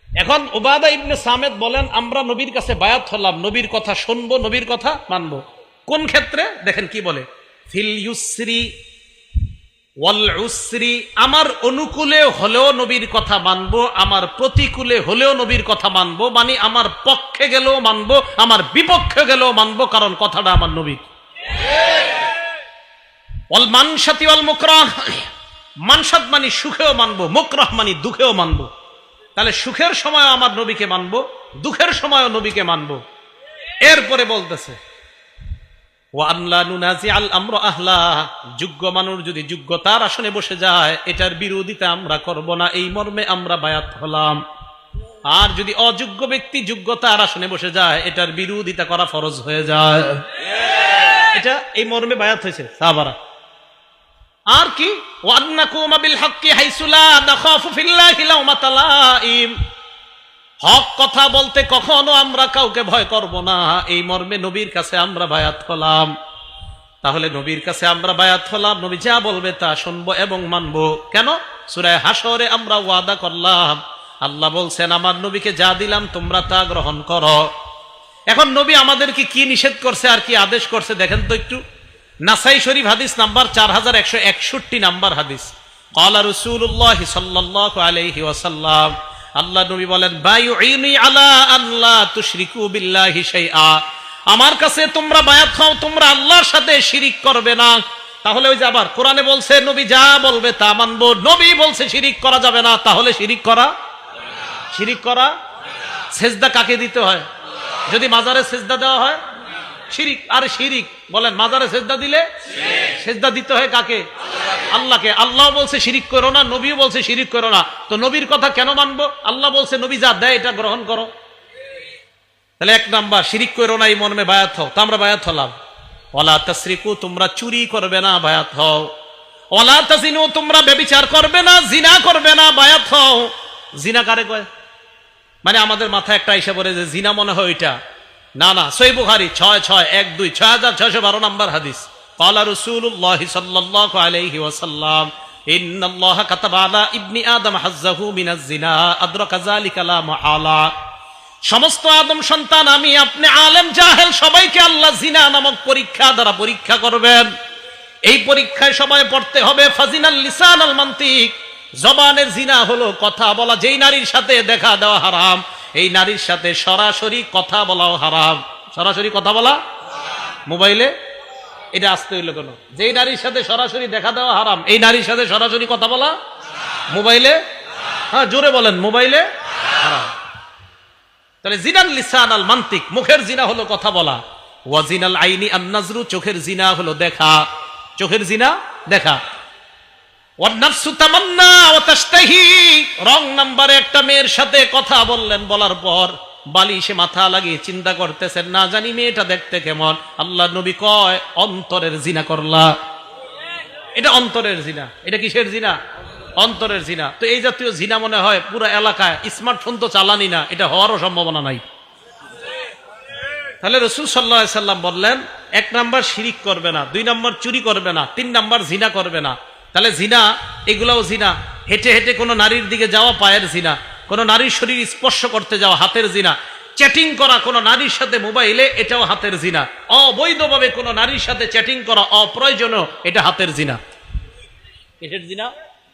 এখন উবাদা ইবনে সামিত বলেন আমরা নবীর কাছে বায়াত হলাম, নবীর কথা শুনবো, নবীর কথা মানবো। কোন ক্ষেত্রে দেখেন কি বলে, ফিল ইউসরি ওয়াল উসরি, আমার অনুকূলে হলেও নবীর কথা মানবো, আমার প্রতিকূলে হলেও নবীর কথা মানবো, মানে আমার পক্ষে গেলেও মানবো, আমার বিপক্ষে গেলেও মানবো, কারণ কথাটা আমার নবীর। ওয়াল মানশাতি ওয়াল মুকরাহ, মানসাত মানে সুখেও মানবো, মুকরাহ মানে দুঃখেও মানবো। তাহলে সুখের সময় আমার নবীকে মানবো, দুঃখের সময়ও নবীকে মানবো। এরপরে বলতেছে যোগ্য মানুষ যদি যোগ্যতার আসনে বসে যায়, এটার বিরোধিতা আমরা করব না, এই মর্মে আমরা বায়াত হলাম। আর যদি অযোগ্য ব্যক্তি যোগ্যতার আসনে বসে যায়, এটার বিরোধিতা করা ফরজ হয়ে যায়। এটা এই মর্মে বায়াত হয়েছে সাহাবারা। আর কি হক কথা বলতে কখনো আমরা কাউকে ভয় করব না, এই মর্মে নবীর কাছে আমরা বায়াত হলাম। তাহলে নবীর কাছে আমরা বায়াত হলাম, নবী যা বলবে তা শুনবো এবং মানবো। কেন? সূরা হাশরে আমরা ওয়াদা করলাম, আল্লাহ বলছেন আমার নবীকে যা দিলাম তোমরা তা গ্রহণ করো। এখন নবী আমাদেরকে কি নিষেধ করছে আর কি আদেশ করছে দেখেন তো একটু। নাসাই শরীফ হাদিস নাম্বার 4161 নাম্বার হাদিস। ক্বালা রাসূলুল্লাহ সাল্লাল্লাহু আলাইহি ওয়াসাল্লাম, আল্লাহ নবী বলেন বায়ুইনি আলা আল্লা তুশরিকু বিল্লাহি শাইআ, আমার কাছে তোমরা বায়াত হও, তোমরা আল্লাহর সাথে শিরিক করবে না। তাহলে ওই যে আবার কোরআনে বলছে নবী যা বলবে তা মানবো, নবী বলছে শিরিক করা যাবে না, তাহলে শিরিক করা সেজদা কাকে দিতে হয়? যদি মাজারে সেজদা দেওয়া হয় শিরিক। আর শিরিক বলেন মাজারে সেজদা দিলে সেজদা দিতে হয় কাকে? আল্লাহকে। আল্লাহ বলছে শিরিক করো না, নবীও বলছে শিরিক করো না, তো নবীর কথা কেন মানবো? আল্লাহ বলছে নবী যা দেয় এটা গ্রহণ করো। তাহলে এক নাম্বার শিরিক করো না, এই মর্মে বায়াত হও, তা আমরা বায়াত হলাম। ওয়ালা তাসরিকু, তোমরা চুরি করবে না, বায়াত হও। ওয়ালা তাজিনু, তোমরা ব্যভিচার করবে না, জিনা করবে না, বায়াত হও। জিনা কারে কয়? মানে আমাদের মাথায় একটা এসে পড়ে যে জিনা মনে হয় ওইটা। না না, সহিহ বুখারী 6612 নাম্বার হাদিস। ক্বালা রাসূলুল্লাহ সাল্লাল্লাহু আলাইহি ওয়াসাল্লাম, ইন্নাল্লাহা কাতাবা আলা ইবনি আদম হাজ্জাহু মিনাজ জিনা আদরাকা যালিকা লা মুআলা। সমস্ত আদম সন্তান, আমি আপনি আলেম জাহেল সবাইকে আল্লাহ জিনা নামক পরীক্ষা দ্বারা পরীক্ষা করবেন। এই পরীক্ষায় সবাই পড়তে হবে ফাজিনাল লিসান আল মান্তিক, জবানের জিনা হলো কথা বলা। যেই নারীর সাথে দেখা দেওয়া হারাম, এই নারীর সাথে সরাসরি কথা বলাও হারাম। সরাসরি কথা বলা মোবাইলে, এটা আসতে হইলো কেন? যেই নারীর সাথে সরাসরি দেখা দেওয়া হারাম, এই নারীর সাথে সরাসরি কথা বলা মোবাইলে, হ্যাঁ জোরে বলেন, মোবাইলে হারাম। তাহলে জিনাল লিসান আল মান্তিক, মুখের জিনা হলো কথা বলা। ওয়াজিনাল আইনি আন নাজরু, চোখের জিনা হলো দেখা। চোখের জিনা দেখা। ওয়ান নাফসু তামান্না ওয়া তাশতাহি, রং নাম্বারে একটা মেয়ের সাথে কথা বললেন, বলার পর বালিশে মাথা লাগিয়ে চিন্তা করতেছেন না জানি মেয়েটা দেখতে কেমন। আল্লাহ নবী কয় অন্তরের জিনা করলা। এটা অন্তরের জিনা। এটা কিসের জিনা? অন্তরের জিনা। তো এই জাতীয় জিনা মনে হয় পুরো এলাকায়, স্মার্টফোন তো চালানি না, এটা হওয়ারও সম্ভাবনা নাই। তাহলে রাসূল সাল্লাল্লাহু আলাইহি সাল্লাম বললেন, এক নাম্বার শিরিক করবে না, দুই নাম্বার চুরি করবে না, তিন নাম্বার জিনা করবে না। তাহলে জিনা, এগুলাও জিনা। হেঁটে হেঁটে কোনো নারীর দিকে যাওয়া পায়ের জিনা, কোনো নারীর শরীর স্পর্শ করতে যাওয়া হাতের জিনা, চ্যাটিং করা কোনো নারীর সাথে মোবাইলে, এটাও হাতের জিনা। অবৈধভাবে কোনো নারীর সাথে চ্যাটিং করা অপ্রয়োজনীয়, এটা হাতের জিনা। এটার জিনা,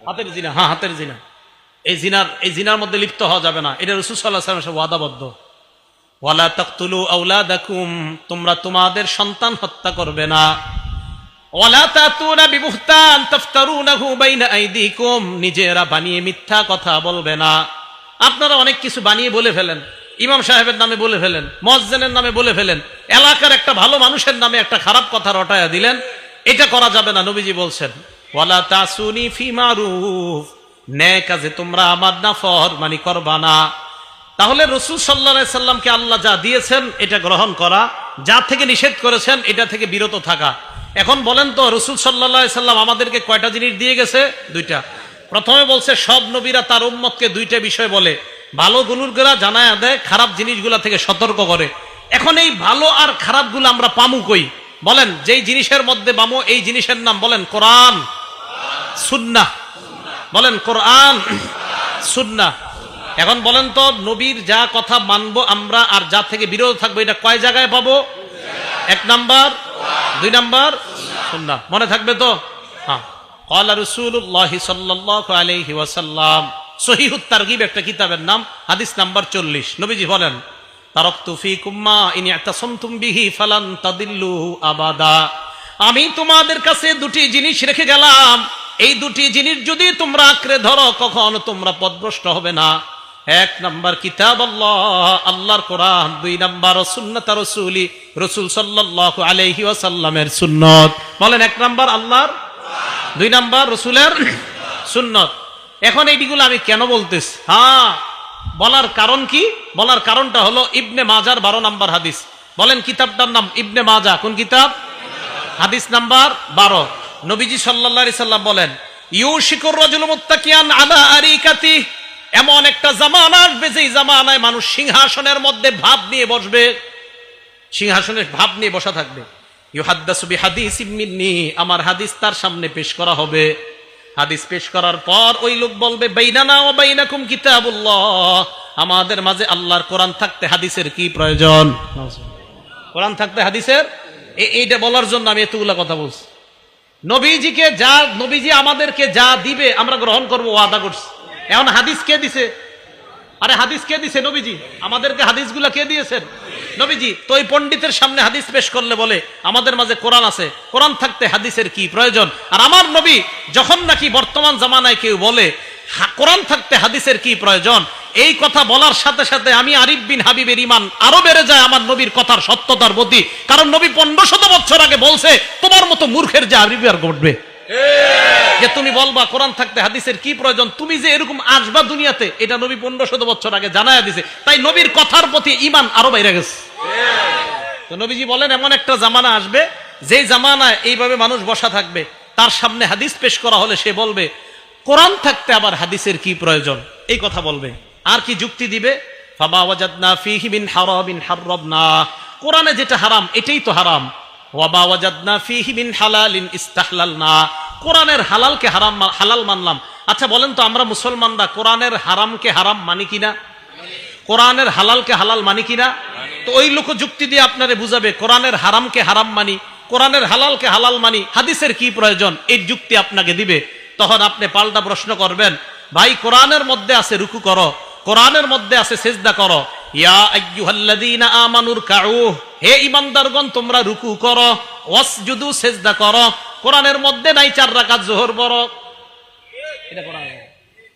হাতের জিনা। হ্যাঁ, হাতের জিনা। এই জিনার মধ্যে লিপ্ত হওয়া যাবে না। এটা রাসূল সাল্লাল্লাহু আলাইহি ওয়াসাল্লামের ওয়াদাবদ্ধ। ওয়ালা তাকতুলু আওলাদাকুম, তোমরা তোমাদের সন্তান হত্যা করবে না। ওয়ালা তাতুনা বিবুহতান তাফতারুনাহু বাইনা আইদিকুম, নিজেরা বানিয়ে মিথ্যা কথা বলবে না। আপনারা অনেক কিছু বানিয়ে বলে ফেলেন, ইমাম সাহেবের নামে বলে ফেলেন, মুয়াজ্জিনের নামে বলে ফেলেন, এলাকার একটা ভালো মানুষের নামে একটা খারাপ কথা রটায়া দিলেন। এটা করা যাবে না। নবীজি বলছেন ওয়ালা তাসুনি ফি মারুফ, ন্যায় কাজে তোমরা আমার নাফরমানি করবা না। তাহলে রাসূল সাল্লাল্লাহু আলাইহি সাল্লামকে আল্লাহ যা দিয়েছেন এটা গ্রহণ করা, যা থেকে নিষেধ করেছেন এটা থেকে বিরত থাকা। এখন বলেন তো, রাসূল সাল্লাল্লাহু আলাইহি সাল্লাম আমাদেরকে কয়টা জিনিস দিয়ে গেছে? দুইটা। প্রথমে বলছে সব নবীরা তার উম্মতকে দুইটা বিষয় বলে, ভালো গুণগুলা জানায়া দেয়, খারাপ জিনিসগুলা থেকে সতর্ক করে। এখন এই ভালো আর খারাপগুলো আমরা পামু কই? বলেন, যেই জিনিসের মধ্যে পামু এই জিনিসের নাম বলেন কোরআন সুন্নাহ। বলেন কোরআন সুন্নাহ। এখন বলেন তো, নবীর যা কথা মানবো আমরা আর যা থেকে বিরত থাকবো, এটা কয় জায়গায় পাবো? এক নাম্বার, দুই নাম্বার সুন্নাহ। মনে থাকবে তো? হ্যাঁ। ক্বালা রাসূলুল্লাহ সাল্লাল্লাহু আলাইহি ওয়াসাল্লাম, সহিহুত তারগিব একটা কিতাবের নাম, হাদিস নাম্বার 40। নবীজি বলেন, তারাকতু ফীকুম মা ইন ইতাসামতুম বিহি ফালান তাদিল্লু আবাদা। আমি তোমাদের কাছে দুটি জিনিস রেখে গেলাম, এই দুটি জিনিস যদি তোমরা আঁকড়ে ধরো কখনো তোমরা পথভ্রষ্ট হবে না। এক নাম্বার কিতাব আল্লাহ, আল্লাহর কোরআন। দুই নাম্বার সুন্নাত রাসূলি, রাসূল সাল্লাল্লাহু আলাইহি ওয়াসাল্লামের সুন্নত। বলেন, এক নাম্বার আল্লাহর, দুই নাম্বার রাসূলের সুন্নত। এখন এইগুলো আমি কেন বলতেছি? বলার কারণ কি? বলার কারণটা হলো ইবনে মাজার 12 নাম্বার হাদিস। বলেন কিতাবটার নাম ইবনে মাজা। কোন কিতাব? হাদিস নাম্বার 12। নবীজি সাল্লাল্লাহু আলাইহি সাল্লাম বলেন, ইউশিকুর রাজুলু মুত্তাকিয়ান আলা আরিকাতি, এমন একটা জামানা আসবে যেই জামানায় মানুষ সিংহাসনের মধ্যে ভাব নিয়ে বসবে, সিংহাসনের ভাব নিয়ে বসা থাকবে। ইউহাদ্দাসু বিহাদিসিম মিন্নি, আমার হাদিস তার সামনে পেশ করা হবে। হাদিস পেশ করার পর ওই লোক বলবে, বাইনানা ওয়া বাইনাকুম কিতাবুল্লাহ, আমাদের মাঝে আল্লাহর কোরআন থাকতে হাদিসের কি প্রয়োজন? কোরআন থাকতে হাদিসের, এইটা বলার জন্য আমি এতগুলা কথা বলছি। নবীজিকে যা, নবীজি আমাদেরকে যা দিবে আমরা গ্রহণ করবো, ওয়াদা করছি। এখন হাদিস কে দিছে? আরে হাদিস কে দিছে? নবীজি। আমাদেরকে হাদিসগুলা কে দিয়েছেন? নবীজি। তো ওই পণ্ডিতের সামনে হাদিস পেশ করলে বলে আমাদের মাঝে কোরআন আছে, কোরআন থাকতে হাদিসের কি প্রয়োজন? আর আমার নবী যখন নাকি বর্তমান জামানায় কেউ বলে কোরআন থাকতে হাদিসের কি প্রয়োজন, এই কথা বলার সাথে সাথে আমি আরিফ বিন হাবিবের ঈমান আরো বেড়ে যায় আমার নবীর কথার সত্যতার প্রতি। কারণ নবী 1500 বছর আগে বলছে, তোমার মতো মূর্খের যে আরিফ আর ঘটবে যে তুমি বলবা কোরআন থাকতে হাদিসের কি প্রয়োজন, তুমি যে এরকম আসবা দুনিয়াতে, এটা নবী 1500 বছর আগে জানায়া দিছে। তাই নবীর কথার প্রতি ঈমান আরো বাইরে গেছে। তো নবীজি বলেন, এমন একটা জামানা আসবে যেই জামানায় এইভাবে মানুষ বসা থাকবে, তার সামনে হাদিস পেশ করা হলে সে বলবে কোরআন থাকতে আবার হাদিসের কি প্রয়োজন, এই কথা বলবে। আর কি যুক্তি দিবে? ফামা ওয়াজাদনা ফীহি মিন হারামিন হাররামনা, কোরআনে যেটা হারাম এটাই তো হারাম। ওয়া মা ওয়াজাদনা ফীহি মিন হালালিন ইস্তাহলালনা, কোরআনের হালালকে হারাম হালাল মানলাম। আচ্ছা বলেন তো, আমরা মুসলমানরা কোরআনের হারামকে হারাম মানি কিনা? কোরআনের হালালকে হালাল মানি কিনা? তো ওই লোক যুক্তি দিয়ে আপনারে বুঝাবে কোরআনের হারামকে হারাম মানি, কোরআনের হালালকে হালাল মানি, হাদিসের কি প্রয়োজন, এই যুক্তি আপনাকে দিবে। তখন আপনি পাল্টা প্রশ্ন করবেন, ভাই কোরআনের মধ্যে আছে রুকু করো, কোরআনের মধ্যে আছে সিজদা করো। ইয়া আইয়ুহাল্লাযীনা আমানুর কাউ, হে ঈমানদারগণ তোমরা রুকু করো, ওয়াসজুদু সিজদা করো। কোরআনের মধ্যে নাই 4 রাকাত যোহর পড়ো, এটা কোরআনে নাই।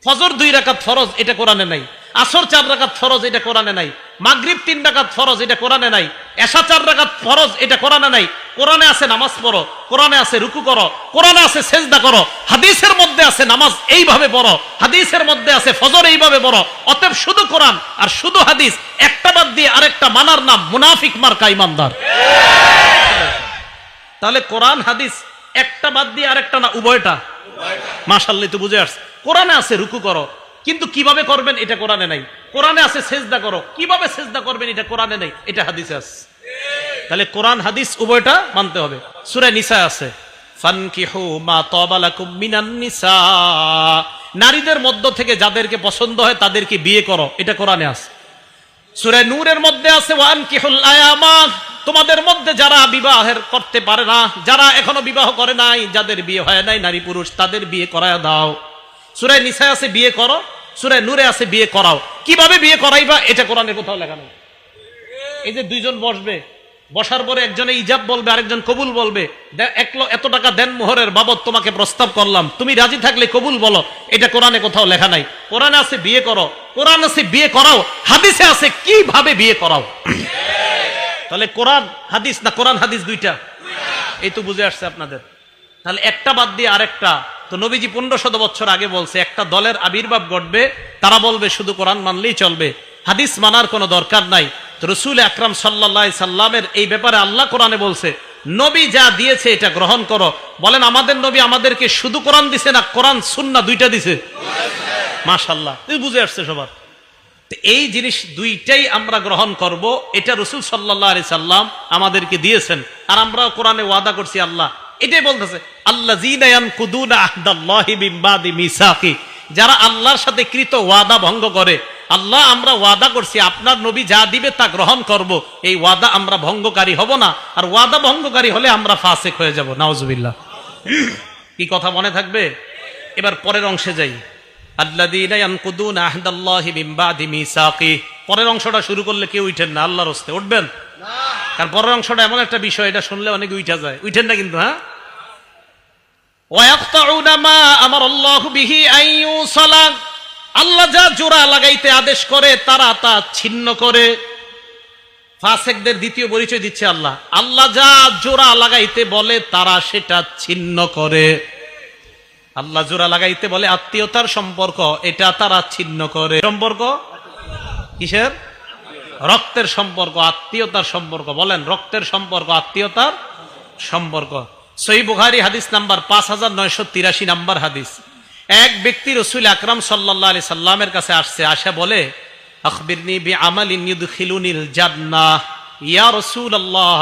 ফজর 2 রাকাত ফরজ, এটা কোরআনে নাই। আসর 4 রাকাত ফরজ, এটা কোরআনে নাই। মাগরিব 3 রাকাত ফরজ, এটা কোরআনে নাই। এশা 4 রাকাত ফরজ, এটা কোরআনে নাই। কোরআনে আছে নামাজ পড়ো, কোরআনে আছে রুকু করো, কোরআনে আছে সিজদা করো। হাদিসের মধ্যে আছে নামাজ এইভাবে পড়ো, হাদিসের মধ্যে আছে ফজর এইভাবে পড়ো। অতএব শুধু কোরআন আর শুধু হাদিস, একটা বাদ দিয়ে আরেকটা মানার নাম মুনাফিক মার্কা ঈমানদার। তাহলে কোরআন হাদিস একটা বাদ দিয়ে আরেকটা না, উভয়টা। মাশাআল্লাহ, তো বুঝে আসছে। কোরআনে আছে রুকু করো, কিন্তু কিভাবে করবেন এটা কোরআনে নাই। কোরআনে আছে সিজদা করো, কিভাবে সিজদা করবেন এটা কোরআনে নাই, এটা হাদিসে আছে। তাহলে কোরআন হাদিস উভয়টা মানতে হবে। সূরা নিসা আছে, ফানকিহু মা তাবা লাকুম মিনান নিসা, নারীদের মধ্য থেকে যাদেরকে পছন্দ হয় তাদেরকে বিয়ে করো, এটা কোরআনে আছে। সূরা নূরের মধ্যে আছে, ওয়ানকিহুল আয়ামা, তোমাদের মধ্যে যারা বিবাহের করতে পারে না, যারা এখনো বিবাহ করে নাই, যাদের বিয়ে হয় নাই নারী পুরুষ, তাদের বিয়ে করায় দাও। সূরা নিসা আছে বিয়ে করো, সূরা নূরে আছে বিয়ে করাও। কিভাবে বিয়ে করাইবা এটা কোরআনে কোথাও লেখা নেই। এই যে দুইজন বসবে, বসার পরে একজনে ইজাব বলবে, আরেকজন কবুল বলবে, এত টাকা দেন মোহরের বাবদ তোমাকে প্রস্তাব করলাম, তুমি রাজি থাকলে কবুল বলো, এটা কোরআনে কোথাও লেখা নাই। কোরআনে আছে বিয়ে করো, কোরআন আছে বিয়ে করাও, হাদিসে আছে কিভাবে বিয়ে করাও। তাহলে কোরআন হাদিস না কোরআন হাদিস দুইটা, এই তো বুঝে আসছে আপনাদের। তাহলে একটা বাদ দিয়ে আরেকটা। তো নবীজি 1500 বছর আগে বলছে একটা দলের আবির্ভাব ঘটবে, তারা বলবে শুধু কোরআন মানলেই চলবে, হাদিস মানার কোনো দরকার নাই। তো রাসূল আকরাম সাল্লাল্লাহু আলাইহি সাল্লামের এই ব্যাপারে আল্লাহ কোরআনে বলছে, নবী যা দিয়েছে এটা গ্রহণ করো। বলেন আমাদের নবী আমাদেরকে শুধু কোরআন দিছে না কোরআন সুন্নাহ দুইটা দিছে? মাশাআল্লাহ, বুঝে আসছে সবার। এই জিনিস দুইটাই আমরা গ্রহণ করব, এটা রাসূল সাল্লাল্লাহু আলাইহি সাল্লাম আমাদেরকে দিয়েছেন। আর আমরা কোরআনে ওয়াদা করছি, আল্লাহ এটাই বলতেছে, আল্লাযীনা ইয়ানকুদুনা আহদাল্লাহি মিন বাদি মিসাকি, যারা আল্লাহর সাথে কৃত ওয়াদা ভঙ্গ করে। আল্লাহ আমরা ওয়াদা করছি আপনার নবী যা দিবে তা গ্রহণ করব, এই ওয়াদা আমরা ভঙ্গকারী হব না। আর ওয়াদা ভঙ্গকারী হলে আমরা ফাসিক হয়ে যাব, নাউজুবিল্লাহ। কি কথা মনে থাকবে? এবার পরের অংশে যাই। আল্লাযীনা ইয়ানকুদুনা আহদাল্লাহি মিন বাদি মিসাকি। পরের অংশটা শুরু করলে কেউ উঠেন না, আল্লাহর হস্তে উঠবেন না। কারণ পরের অংশটা এমন একটা বিষয়, এটা শুনলে অনেকে উঠা যায়, উঠেন না কিন্তু। হ্যাঁ, ওয়ায়াকতাউনা মা আমারাল্লাহু বিহি আন ইউসালা। আল্লাহ যা জোড়া লাগাইতে আদেশ করে তারা তা ছিন্ন করে। ফাসিকদের দ্বিতীয় পরিচয় দিচ্ছে আল্লাহ। আল্লাহ যা জোড়া লাগাইতে বলে তারা সেটা ছিন্ন করে। আল্লাহ জোড়া লাগাইতে বলে আত্মীয়তার সম্পর্ক, এটা তারা ছিন্ন করে। সম্পর্ক কিসের? রক্তের সম্পর্ক, আত্মীয়তার সম্পর্ক। বলেন, রক্তের সম্পর্ক, আত্মীয়তার সম্পর্ক। সহিহ বুখারী হাদিস নাম্বার 5983 নাম্বার হাদিস। এক ব্যক্তি রাসূল আকরাম সাল্লাল্লাহু আলাইহি সাল্লামের কাছে আসছে, আসে বলে আখবিরনি বিআমালিন ইউদখিলুনিল জান্নাহ। ইয়া রাসূলুল্লাহ,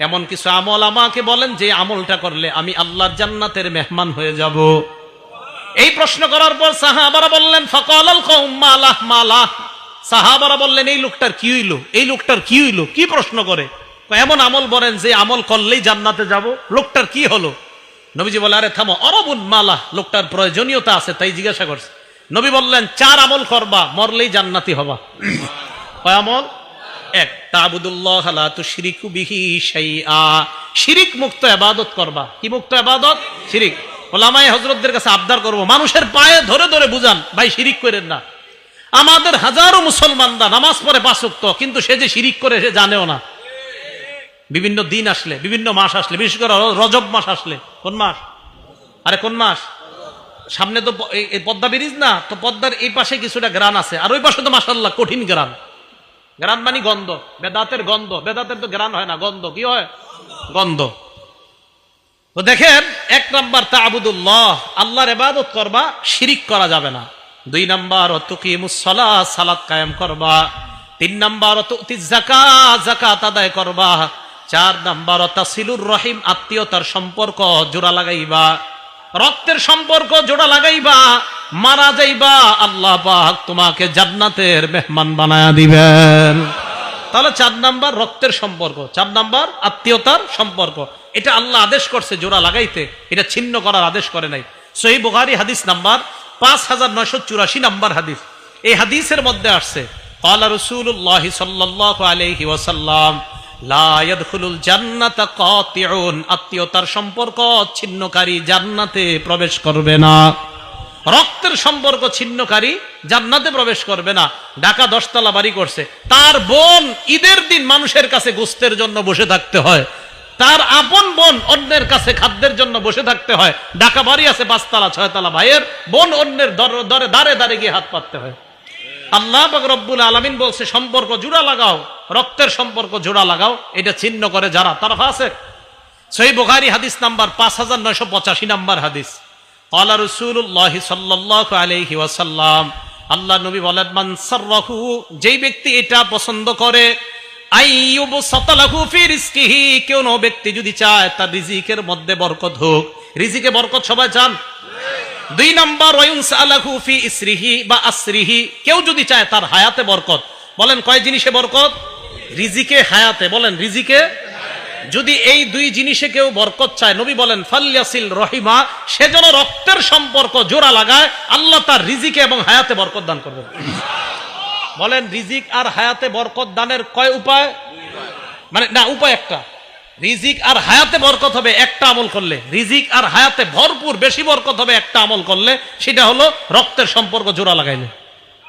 এমন কিছু আমল আমাকে বলেন যে আমলটা করলে আমি আল্লাহর জান্নাতের মেহমান হয়ে যাব। এই প্রশ্ন করার পর সাহাবারা বললেন ফাকালাল কওম মালাহ মালাহ। সাহাবারা বললেন এই লোকটার কি হইল, এই লোকটার কি হইল, কি প্রশ্ন করে? এমন আমল বলেন যে আমল করলেই জান্নাতে যাব, লোকটার কি হলো? নবীজি বলে আরে থামো, অরবুন মালাহ, লোকটার প্রয়োজনীয়তা আছে তাই জিজ্ঞাসা করছে। নবী বললেন 4 আমল করবা, মরলেই জান্নাতি হবা। কয় আমল? 1, তা'বুদুল্লাহ লা তুশরিকু বিহি শাইআ। শিরিক মুক্ত ইবাদত করবা। কি মুক্ত ইবাদত? শিরিক। ওলামায়ে হযরতদের কাছে আবদার করব, মানুষের পায়ে ধরে ধরে বুঝান ভাই শিরিক করেন না। আমাদের হাজারো মুসলমানরা নামাজ পড়ে 5 ওয়াক্ত, কিন্তু সে যে শিরিক করে সে জানেও না। বিভিন্ন দিন আসলে, বিভিন্ন মাস আসলে, বিশেষ করে রজব মাস আসলে। কোন মাস? আরে কোন মাস? সামনে তো এই পদ্মা ব্রিজ না, তো পদ্মার এই পাশে কিছুটা গ্রান আছে, আর ওই পাশে তো মাশাআল্লাহ কঠিন গ্রান। গ্রান মানে গন্ধ, বেদাতের গন্ধ। বেদাতের তো গ্রান হয় না, গন্ধ। কি হয়? গন্ধ। তো দেখেন, 1 নাম্বার তা'বুদুল্লাহ, আল্লাহর ইবাদত করবা, শিরিক করা যাবে না। 2 নাম্বার তুকিমুস সালাহ, সালাত কায়েম করবা। 3 নাম্বার তুতিজ যাকাত, যাকাত আদায় করবা। 4 নাম্বার তাসিলুর রহিম, আত্মীয়তার সম্পর্ক জোড়া লাগাইবা। রক্তের সম্পর্ক জোড়া লাগাইবা, মারা যাইবা আল্লাহ পাক তোমাকে জান্নাতের মেহমান বানায়া দিবেন। তাহলে 4 নাম্বার রক্তের সম্পর্ক, 4 নাম্বার আত্মীয়তার সম্পর্ক। এটা আল্লাহ আদেশ করছে জোড়া লাগাইতে, এটা ছিন্ন করার আদেশ করে নাই। সহিহ বুখারী হাদিস নাম্বার 5984 নাম্বার হাদিস। এই হাদিসের মধ্যে আসছে ক্বালা রাসূলুল্লাহ সাল্লাল্লাহু আলাইহি ওয়াসাল্লাম লা ইয়াদখুলুল জান্নাতা কাতিউন। আত্মীয়তার সম্পর্ক ছিন্নকারী জান্নাতে প্রবেশ করবে না। রক্তের সম্পর্ক ছিন্নকারী জান্নাতে প্রবেশ করবে না। ঢাকা 10 তলা বাড়ি করছে, তার বোন ঈদের দিন মানুষের কাছে গোশতের জন্য বসে থাকতে হয়, তার আপন বোন অন্যের কাছে খাদ্যের জন্য বসে থাকতে হয়। ঢাকা বাড়ি আছে 5 তলা 6 তলা, ভাইয়ের বোন অন্যের দরে দাঁড়ে দাঁড়ে গিয়ে হাত পাততে হয়। আল্লাহ পাক রব্বুল আলামিন বলছে সম্পর্ক জোড়া লাগাও, রক্তের সম্পর্ক জোড়া লাগাও। এটা ছিন্ন করে যারা, তারা ফাসিক। সহিহ বুখারী হাদিস নাম্বার 5985 নাম্বার হাদিস। ক্বালা রাসূলুল্লাহ সাল্লাল্লাহু আলাইহি ওয়াসাল্লাম, আল্লাহ নবী বলেন মান সাররাহু, যেই ব্যক্তি এটা পছন্দ করে, আইয়ুবসাতালাহু ফি রিজকিহি, কোন ব্যক্তি যদি চায় তার রিজিকের মধ্যে বরকত হোক। রিজিকে বরকত সবাই চান? 2 নাম্বার ওয়ায়ুনসালাহু ফি ইসরিহি বা আসরিহি, কেউ যদি চায় তার হায়াতে বরকত। বলেন কয় জিনিসে বরকত? রিজিকে, হায়াতে। বলেন রিজিকে। যদি এই 2 জিনিসে কেউ বরকত চায়, নবী বলেন ফালইয়াসিল রহিমা, সে যেন রক্তের সম্পর্ক জোড়া লাগায়, আল্লাহ তার রিজিকে এবং হায়াতে বরকত দান করবেন। বলেন রিজিক আর হায়াতে বরকত দানের কয় উপায়? মানে না, উপায় একটা। রিজিক আর হায়াতে বরকত হবে একটা আমল করলে, রিজিক আর হায়াতে ভরপুর বেশি বরকত হবে একটা আমল করলে, সেটা হলো রক্তের সম্পর্ক জোড়া লাগাইলে।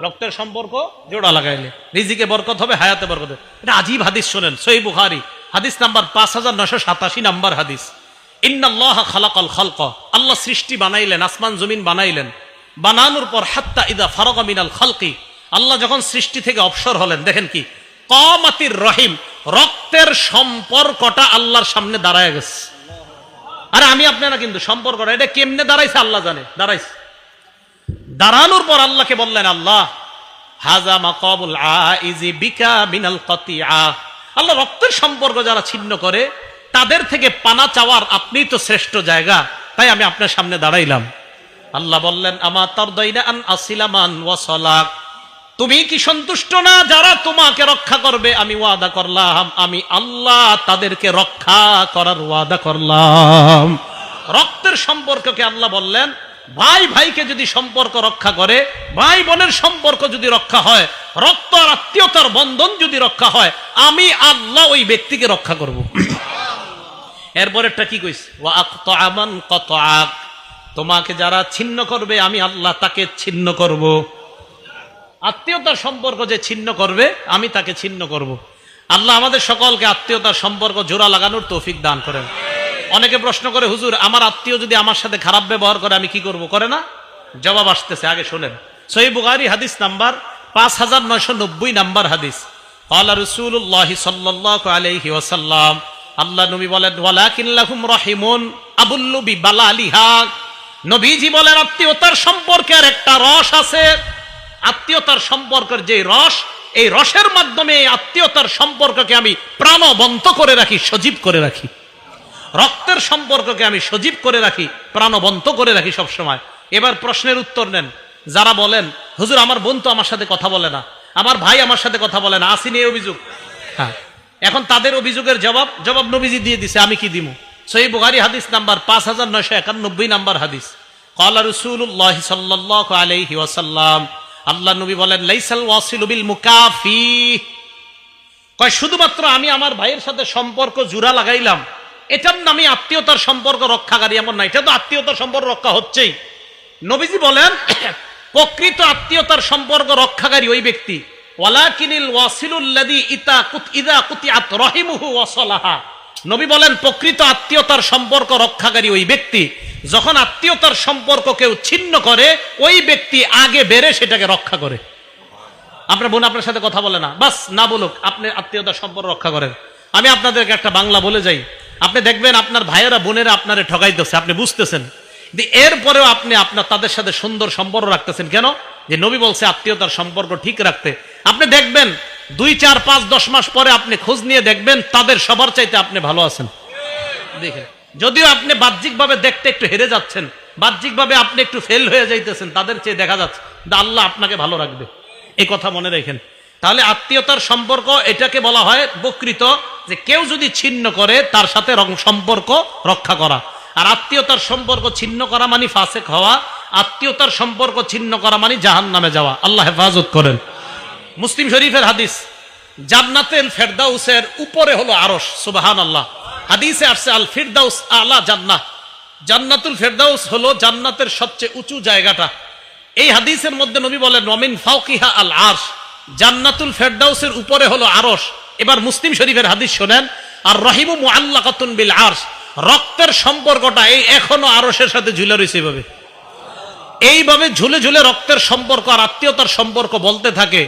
রক্তের সম্পর্ক জোড়া লাগাইলে রিজিকে বরকত হবে, হায়াতে বরকত হবে। এটা আজীব হাদিস শোনেন, সহিহ বুখারী হাদিস নাম্বার 5987 নাম্বার হাদিস। ইন্নাল্লাহা খালাকাল খালকা, আল্লাহ সৃষ্টি বানাইলেন, আসমান জমিন বানাইলেন। বানানোর পর হাত্তা ইদা ফারাগা মিনাল খালকি, আল্লাহ যখন সৃষ্টি থেকে অবসর হলেন, দেখেন কি কামাতির রহিম, রক্তের সম্পর্কটা আল্লাহর সামনে দাঁড়ায় গেছে। আরে আমি আপনারা কিন্তু সম্পর্কটা এটা কেমনে দাঁড়াইছে আল্লাহ জানে, দাঁড়াইছে। দাঁড়ানোর পর আল্লাহকে বললেন আল্লাহ হাজা মাকাবুল আইজি বিকা মিনাল কাতিআ, আল্লাহ রক্তের সম্পর্ক যারা ছিন্ন করে তাদের থেকে পানা চাওয়ার আপনি তো শ্রেষ্ঠ জায়গা, তাই আমি আপনার সামনে দাঁড়াইলাম। আল্লাহ বললেন আমা তারদাইনা আন আসিলামান ওয়াসালাক, তুমি কি সন্তুষ্ট না যারা তোমাকে রক্ষা করবে? আমি ওয়াদা করলাম, আমি আল্লাহ তাদেরকে রক্ষা করার ওয়াদা করলাম। রক্তের সম্পর্ককে আল্লাহ বললেন, ভাই ভাইকে যদি সম্পর্ক রক্ষা করে, ভাই বোনের সম্পর্ক যদি রক্ষা হয়, রক্ত আর আত্মীয়তার বন্ধন যদি রক্ষা হয়, আমি আল্লাহ ওই ব্যক্তিকে রক্ষা করব। এরপরেরটা কি কইছে? ওয়া আকতাআ মান কাতাআক, তোমাকে যারা ছিন্ন করবে আমি আল্লাহ তাকে ছিন্ন করব। আত্মীয়তার সম্পর্ক যে ছিন্ন করবে আমি তাকে ছিন্ন করব। আল্লাহ আমাদের সকলকে আত্মীয়তার সম্পর্ক জোড়া লাগানোর তৌফিক দান করেন। অনেকে প্রশ্ন করে, হুজুর আমার আত্মীয় যদি আমার সাথে খারাপ ব্যবহার করে আমি কি করব? করে না? জবাব আসতেছে, আগে শোনেন। সহিহ বুখারী হাদিস নাম্বার 5990 নাম্বার হাদিস। ক্বালা রাসূলুল্লাহ সাল্লাল্লাহু আলাইহি ওয়াসাল্লাম, আল্লাহ নবী বলেন, ওয়ালাকিন লাহুম রাহিমুন আবুল্লু বিবালালিহা, নবীজি বলেন আত্মীয়তার সম্পর্কের একটা রস আছে। আত্মীয়তার সম্পর্কের যে রস, এই রসের মাধ্যমে আত্মীয়তার সম্পর্ককে আমি প্রাণবন্ত করে রাখি, সজীব করে রাখি। রক্তের সম্পর্ককে আমি সজীব করে রাখি, প্রাণবন্ত করে রাখি সব সময়। এবার প্রশ্নের উত্তর নেন। যারা বলেন, হুজুর আমার বোন তো আমার সাথে কথা বলে না, আমার ভাই আমার সাথে কথা বলে না, আসেনি এই অভিযোগ? হ্যাঁ, এখন তাদের অভিযোগের জবাব নবীজি দিয়ে দিছে, আমি কি দিমু? সহিহ বুখারী হাদিস নাম্বার 5991 নাম্বার হাদিস। ক্বালা রাসূলুল্লাহ সাল্লাল্লাহু আলাইহি ওয়াসাল্লাম, আল্লাহ নবী বলেন, লাইসাল ওয়াসিলু বিল মুকাফি, কয় শুধুমাত্র আমি আমার ভাইয়ের সাথে সম্পর্ক জোড়া লাগাইলাম এটার নামে আত্মীয়তার সম্পর্ক রক্ষাকারী এমন না। এটা তো আত্মীয়তার সম্পর্ক রক্ষা হচ্ছেই। নবীজি বলেন প্রকৃত আত্মীয়তার সম্পর্ক রক্ষাকারী ওই ব্যক্তি, ওয়ালাকিনিল ওয়াসিলুল্লাযী ইযা কুতিআত রাহিমুহু ওয়াসালাহা। নবী বলেন প্রকৃত আত্মীয়তার সম্পর্ক রক্ষাকারী ওই ব্যক্তি, যখন আত্মীয়তার সম্পর্ক কেউ ছিন্ন করে ওই ব্যক্তি আগে বেড়ে সেটাকে রক্ষা করে। আপনার বোন আপনার সাথে কথা বলে না, বাস না বলুক, আপনি আত্মীয়তার সম্পর্ক রক্ষা করেন। আমি আপনাদেরকে একটা বাংলা বলে যাই, আপনি দেখবেন আপনার ভাইয়েরা বোনেরা আপনারে ঠকাইতেছে, আপনি বুঝতেছেন, এরপরেও আপনি তাদের সাথে সুন্দর সম্পর্ক রাখতেছেন কেন? যে নবী বলছে আত্মীয়তার সম্পর্ক ঠিক রাখতে। আপনি দেখবেন 2, 4, 5, 10 মাস পরে আপনি খোঁজ নিয়ে দেখবেন তাদের সবার চাইতে আপনি ভালো আছেন। দেখেন, যদিও আপনি বাহ্যিকভাবে দেখতে একটু হেরে যাচ্ছেন, বাহ্যিকভাবে আপনি একটু ফেল হয়ে যাইতেছেন, তাদের চেয়ে দেখা যাচ্ছে আল্লাহ আপনাকে ভালো রাখবে, এই কথা মনে রাখেন। তাহলে আত্মীয়তার সম্পর্ক এটাকে বলা হয় প্রকৃত, যে কেউ যদি ছিন্ন করে তার সাথে সম্পর্ক রক্ষা করা। আর আত্মীয়তার সম্পর্ক ছিন্ন করা মানে ফাসেক হওয়া, আত্মীয়তার সম্পর্ক ছিন্ন করা মানে জাহান্নামে যাওয়া। আল্লাহ হেফাজত করেন। মুসলিম শরীফের হাদিস, জান্নাতুল ফেরদাউসের উপরে হলো আরশ। সুবহানাল্লাহ। হাদিসে আসছে আল ফিরদাউস আলা জান্নাহ, জান্নাতুল ফেরদাউস হলো জান্নাতের সবচেয়ে উঁচু জায়গাটা। এই হাদিসের মধ্যে নবী বলেন ওয়ামিন ফাওকিহা আল আরশ, জান্নাতুল ফেরদাউসের উপরে হলো আরশ। এবার মুসলিম শরীফের হাদিস শোনেন, আর রহিমু মুআল্লাকাতুন বিল আরশ, রক্তের সম্পর্কটা এই এখনো আরশের সাথে ঝুলে রয়েছে। এইভাবে ঝুলে ঝুলে রক্তের সম্পর্ক আর আত্মীয়তার সম্পর্ক বলতে থাকে,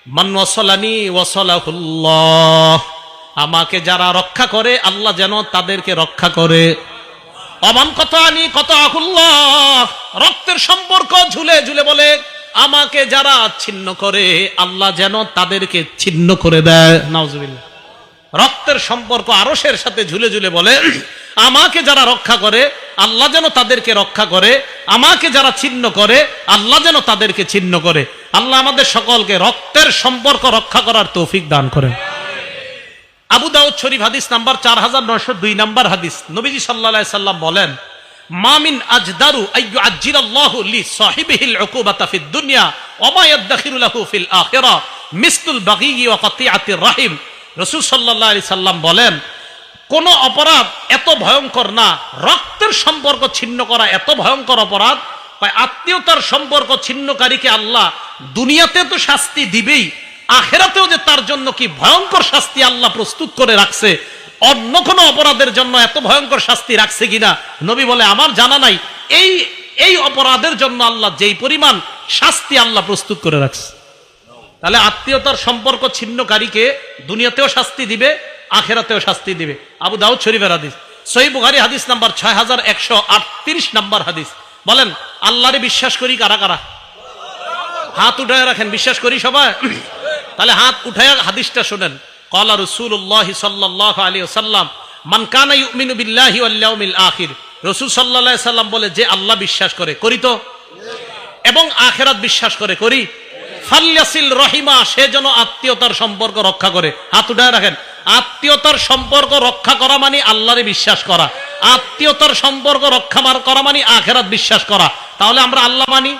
মান ওয়াসালানি ওয়াসালাহুল্লাহ, আমাকে যারা রক্ষা করে আল্লাহ যেন তাদেরকে রক্ষা করে। অমান কতানি কতাহুল্লাহ, রক্তের সম্পর্ক ঝুলে ঝুলে বলে আমাকে যারা ছিন্ন করে আল্লাহ যেন তাদেরকে ছিন্ন করে দেয়। নাউজুবিল্লাহ। রক্তের সম্পর্ক আরশের সাথে ঝুলে ঝুলে বলে আমাকে যারা রক্ষা করে আল্লাহ যেন তাদেরকে রক্ষা করে, আমাকে যারা ছিন্ন করে আল্লাহ যেন তাদেরকে ছিন্ন করে। আল্লাহ আমাদের সকলকে রক্তের সম্পর্ক রক্ষা করার তৌফিক দান করেন। আবু দাউদ শরীফ হাদিস নাম্বার 4902 নাম্বার হাদিস। নবীজি সাল্লাল্লাহু আলাইহি সাল্লাম বলেন, মা মিন আজদারু আইয়ু আজ্জিলাল্লাহু লি সাহিবিহিল উকুবাতা ফিদ দুনিয়া ওয়া মা ইয়াদখিরু লাহু ফিল আখিরাহ মিসলুল বাগী ওয়া কাতিআতির রাহিম। রাসূল সাল্লাল্লাহু আলাইহি সাল্লাম বলেন, কোন অপরাধ এত ভয়ঙ্কর না, রক্তের সম্পর্ক ছিন্ন করা এত ভয়ঙ্কর অপরাধ, আত্মীয়তার সম্পর্ক ছিন্নকারীকে আল্লাহ দুনিয়াতে তো শাস্তি দিবেই, আখিরাতেও যে তার জন্য কি ভয়ঙ্কর শাস্তি আল্লাহ প্রস্তুত করে রাখছে, অন্য কোন অপরাধের জন্য এত ভয়ঙ্কর শাস্তি রাখছে কিনা নবী বলে আমার জানা নাই। এই অপরাধের জন্য আল্লাহ যেই পরিমাণ শাস্তি আল্লাহ প্রস্তুত করে রাখছে। তাহলে আত্মীয়তার সম্পর্ক ছিন্নকারীকে দুনিয়াতেও শাস্তি দিবে, আখিরাতেও শাস্তি দিবে। আবু দাউদ শরীফের হাদিস। সহিহ বুখারী হাদিস নাম্বার 6138 নাম্বার হাদিস। বলেন আল্লাহরে বিশ্বাস করি কারা কারা? হাত উঠায় রাখেন, বিশ্বাস করি সবাই। তাহলে হাত উঠায় হাদিসটা শুনেন। ক্বালা রাসূলুল্লাহ সাল্লাল্লাহু আলাইহি ওয়াসাল্লাম, মান কানা ইউমিনু বিল্লাহি ওয়াল ইয়াউমিল আখির, রাসূল সাল্লাল্লাহু আলাইহি সাল্লাম বলে যে আল্লাহ বিশ্বাস করে, করি তো, এবং আখিরাত বিশ্বাস করে, করি, ফালইয়াসিল রহিমা, সে যেন আত্মীয়তার সম্পর্ক রক্ষা করে। হাত উঠায় রাখেন। আত্মীয়তার সম্পর্ক রক্ষা করা মানে আল্লাহরে বিশ্বাস করা। আত্মীয়তার সম্পর্ক রক্ষা করা মানে আখেরাত বিশ্বাস করা। তাহলে আমরা আল্লাহ মানি,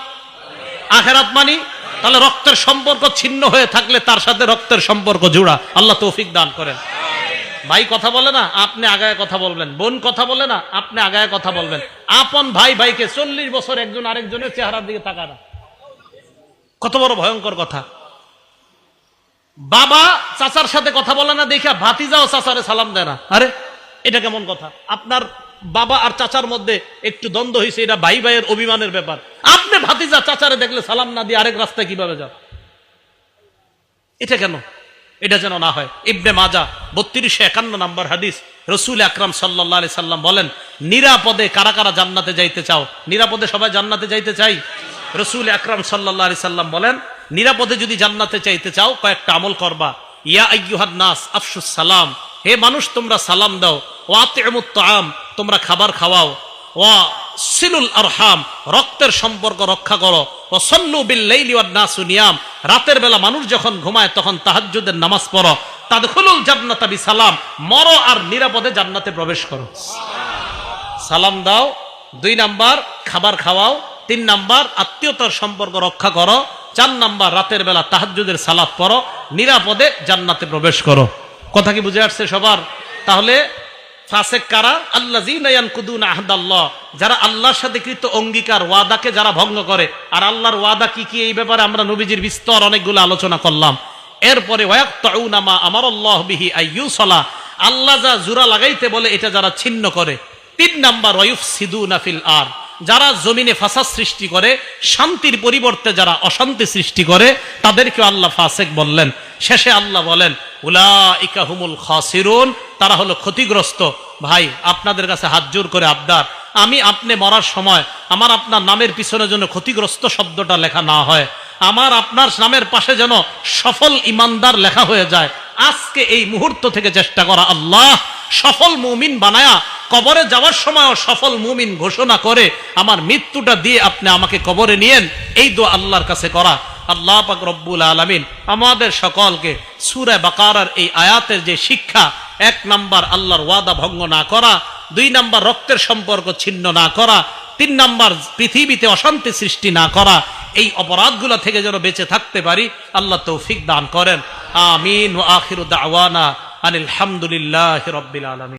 আখেরাত মানি, তাহলে রক্তের সম্পর্ক ছিন্ন হয়ে থাকলে তার সাথে রক্তের সম্পর্ক জোড়া। আল্লাহ তৌফিক দান করেন। ভাই কথা বলে না, আপনি আগায় কথা বলবেন। বোন কথা বলে না, আপনি আগায় কথা বলবেন। আপন ভাই ভাইকে 40 বছর একজন আরেকজনের চেহারার দিকে তাকায় না, কত বড় ভয়ঙ্কর কথা। বাবা চাচার সাথে কথা বলে না দেখা ভাতিজাও চাচারে সালাম দেয় না। আরে এটা কেমন কথা? আপনার বাবা আর চাচার মধ্যে একটু দ্বন্দ্ব হয়েছে, এটা ভাই ভাইয়ের অভিমানের ব্যাপার। আপনি ভাতিজা চাচারে দেখলে সালাম না দিয়ে আরেক রাস্তায় কিভাবে যান? এটা কেন? এটা যেন না হয়। ইবনে মাজাহ 3251 নম্বর হাদিস, রাসূল আকরাম সাল্লাল্লাহু আলাইহি সাল্লাম বলেন, নিরাপদে কারা কারা জান্নাতে যাইতে চাও? নিরাপদে সবাই জান্নাতে যাইতে চাই? রাসূল আকরাম সাল্লাল্লাহু আলাইহি সাল্লাম বলেন, নিরাপদে যদি জান্নাতে চাইতে চাও কয়েকটা আমল করবা। ইয়া আইয়ুহান নাস আফশুস সালাম, হে মানুষ তোমরা সালাম দাও। ওয়া আতিমুত তাআম, তোমরা খাবার খাওয়াও। ওয়া সিলুল আরহাম, রক্তের সম্পর্ক রক্ষা করো। ওয়া সাল্লু বিল লাইলি ওয়ান নাসু নিয়াম, রাতের বেলা মানুষ যখন ঘুমায় তখন তাহাজ্জুদের নামাজ পড়ো। তাদখুলুল জান্নাতা বিসালাম, মরো আর নিরাপদে জান্নাতে প্রবেশ করো। সালাম দাও, 2 নাম্বার খাবার খাওয়াও, 3 নাম্বার আত্মীয়তার সম্পর্ক রক্ষা করো, 4 নাম্বার রাতের বেলা তাহাজ্জুদের সালাত পড়ো, নিরাপদে জান্নাতে প্রবেশ করো। কথা কি বুঝে আসছে সবার? তাহলে ফাসেক কারা? আল্লাযীনা ইয়ানকুদুনা আহদাল্লাহ, যারা আল্লাহর সাথে কৃত অঙ্গীকার ওয়াদাকে যারা ভঙ্গ করে। আর আল্লাহর ওয়াদা কি কি, এই ব্যাপারে আমরা নবীজির বিস্তর অনেকগুলো আলোচনা করলাম। এরপরে ওয়ায়াকতাউনা মা আমারাল্লাহু বিহি আইয়ুসালা, আল্লাহ যা জোড়া লাগাইতে বলে এটা যারা ছিন্ন করে। 3 নাম্বার ওয়ায়ুফসিদুনা ফিল আরদ, যারা জমিনে ফাসাদ সৃষ্টি করে, শান্তির পরিবর্তে যারা অশান্তি সৃষ্টি করে, তাদেরকে আল্লাহ ফাসেক বললেন। শেষে আল্লাহ বলেন, উলাইকা হুমুল খাসিরুন, তারা হলো ক্ষতিগ্রস্ত। ভাই আপনাদের কাছে হাত জোর করে আবদার, আমি আপনি মরার সময় আমার আপনার নামের পিছনে যেন ক্ষতিগ্রস্ত শব্দটা লেখা না হয়, আমার আপনার নামের পাশে যেন সফল ইমানদার লেখা হয়ে যায়। আজকে এই মুহূর্ত থেকে চেষ্টা করা, আল্লাহ সফল মুমিন বানায়া কবরে যাওয়ার সময়ও সফল মুমিন ঘোষণা করে আমার মৃত্যুটা দিয়ে আপনি আমাকে কবরে নিয়েন, এই দোয়া আল্লাহর কাছে করা। আল্লাহ পাক রব্বুল আলামিন আমাদের সকলকে সূরা বাকারার এই আয়াতের যে শিক্ষা, 1 নাম্বার আল্লাহর ওয়াদা ভঙ্গ না করা, 2 নাম্বার রক্তের সম্পর্ক ছিন্ন না করা, 3 নাম্বার পৃথিবীতে অশান্তি সৃষ্টি না করা, এই অপরাধগুলো থেকে যেন বেঁচে থাকতে পারি, আল্লাহ তৌফিক দান করেন। আমিন। ওয়া আখিরু দাওয়ানা আনিল হামদুলিল্লাহি রাব্বিল আলামিন।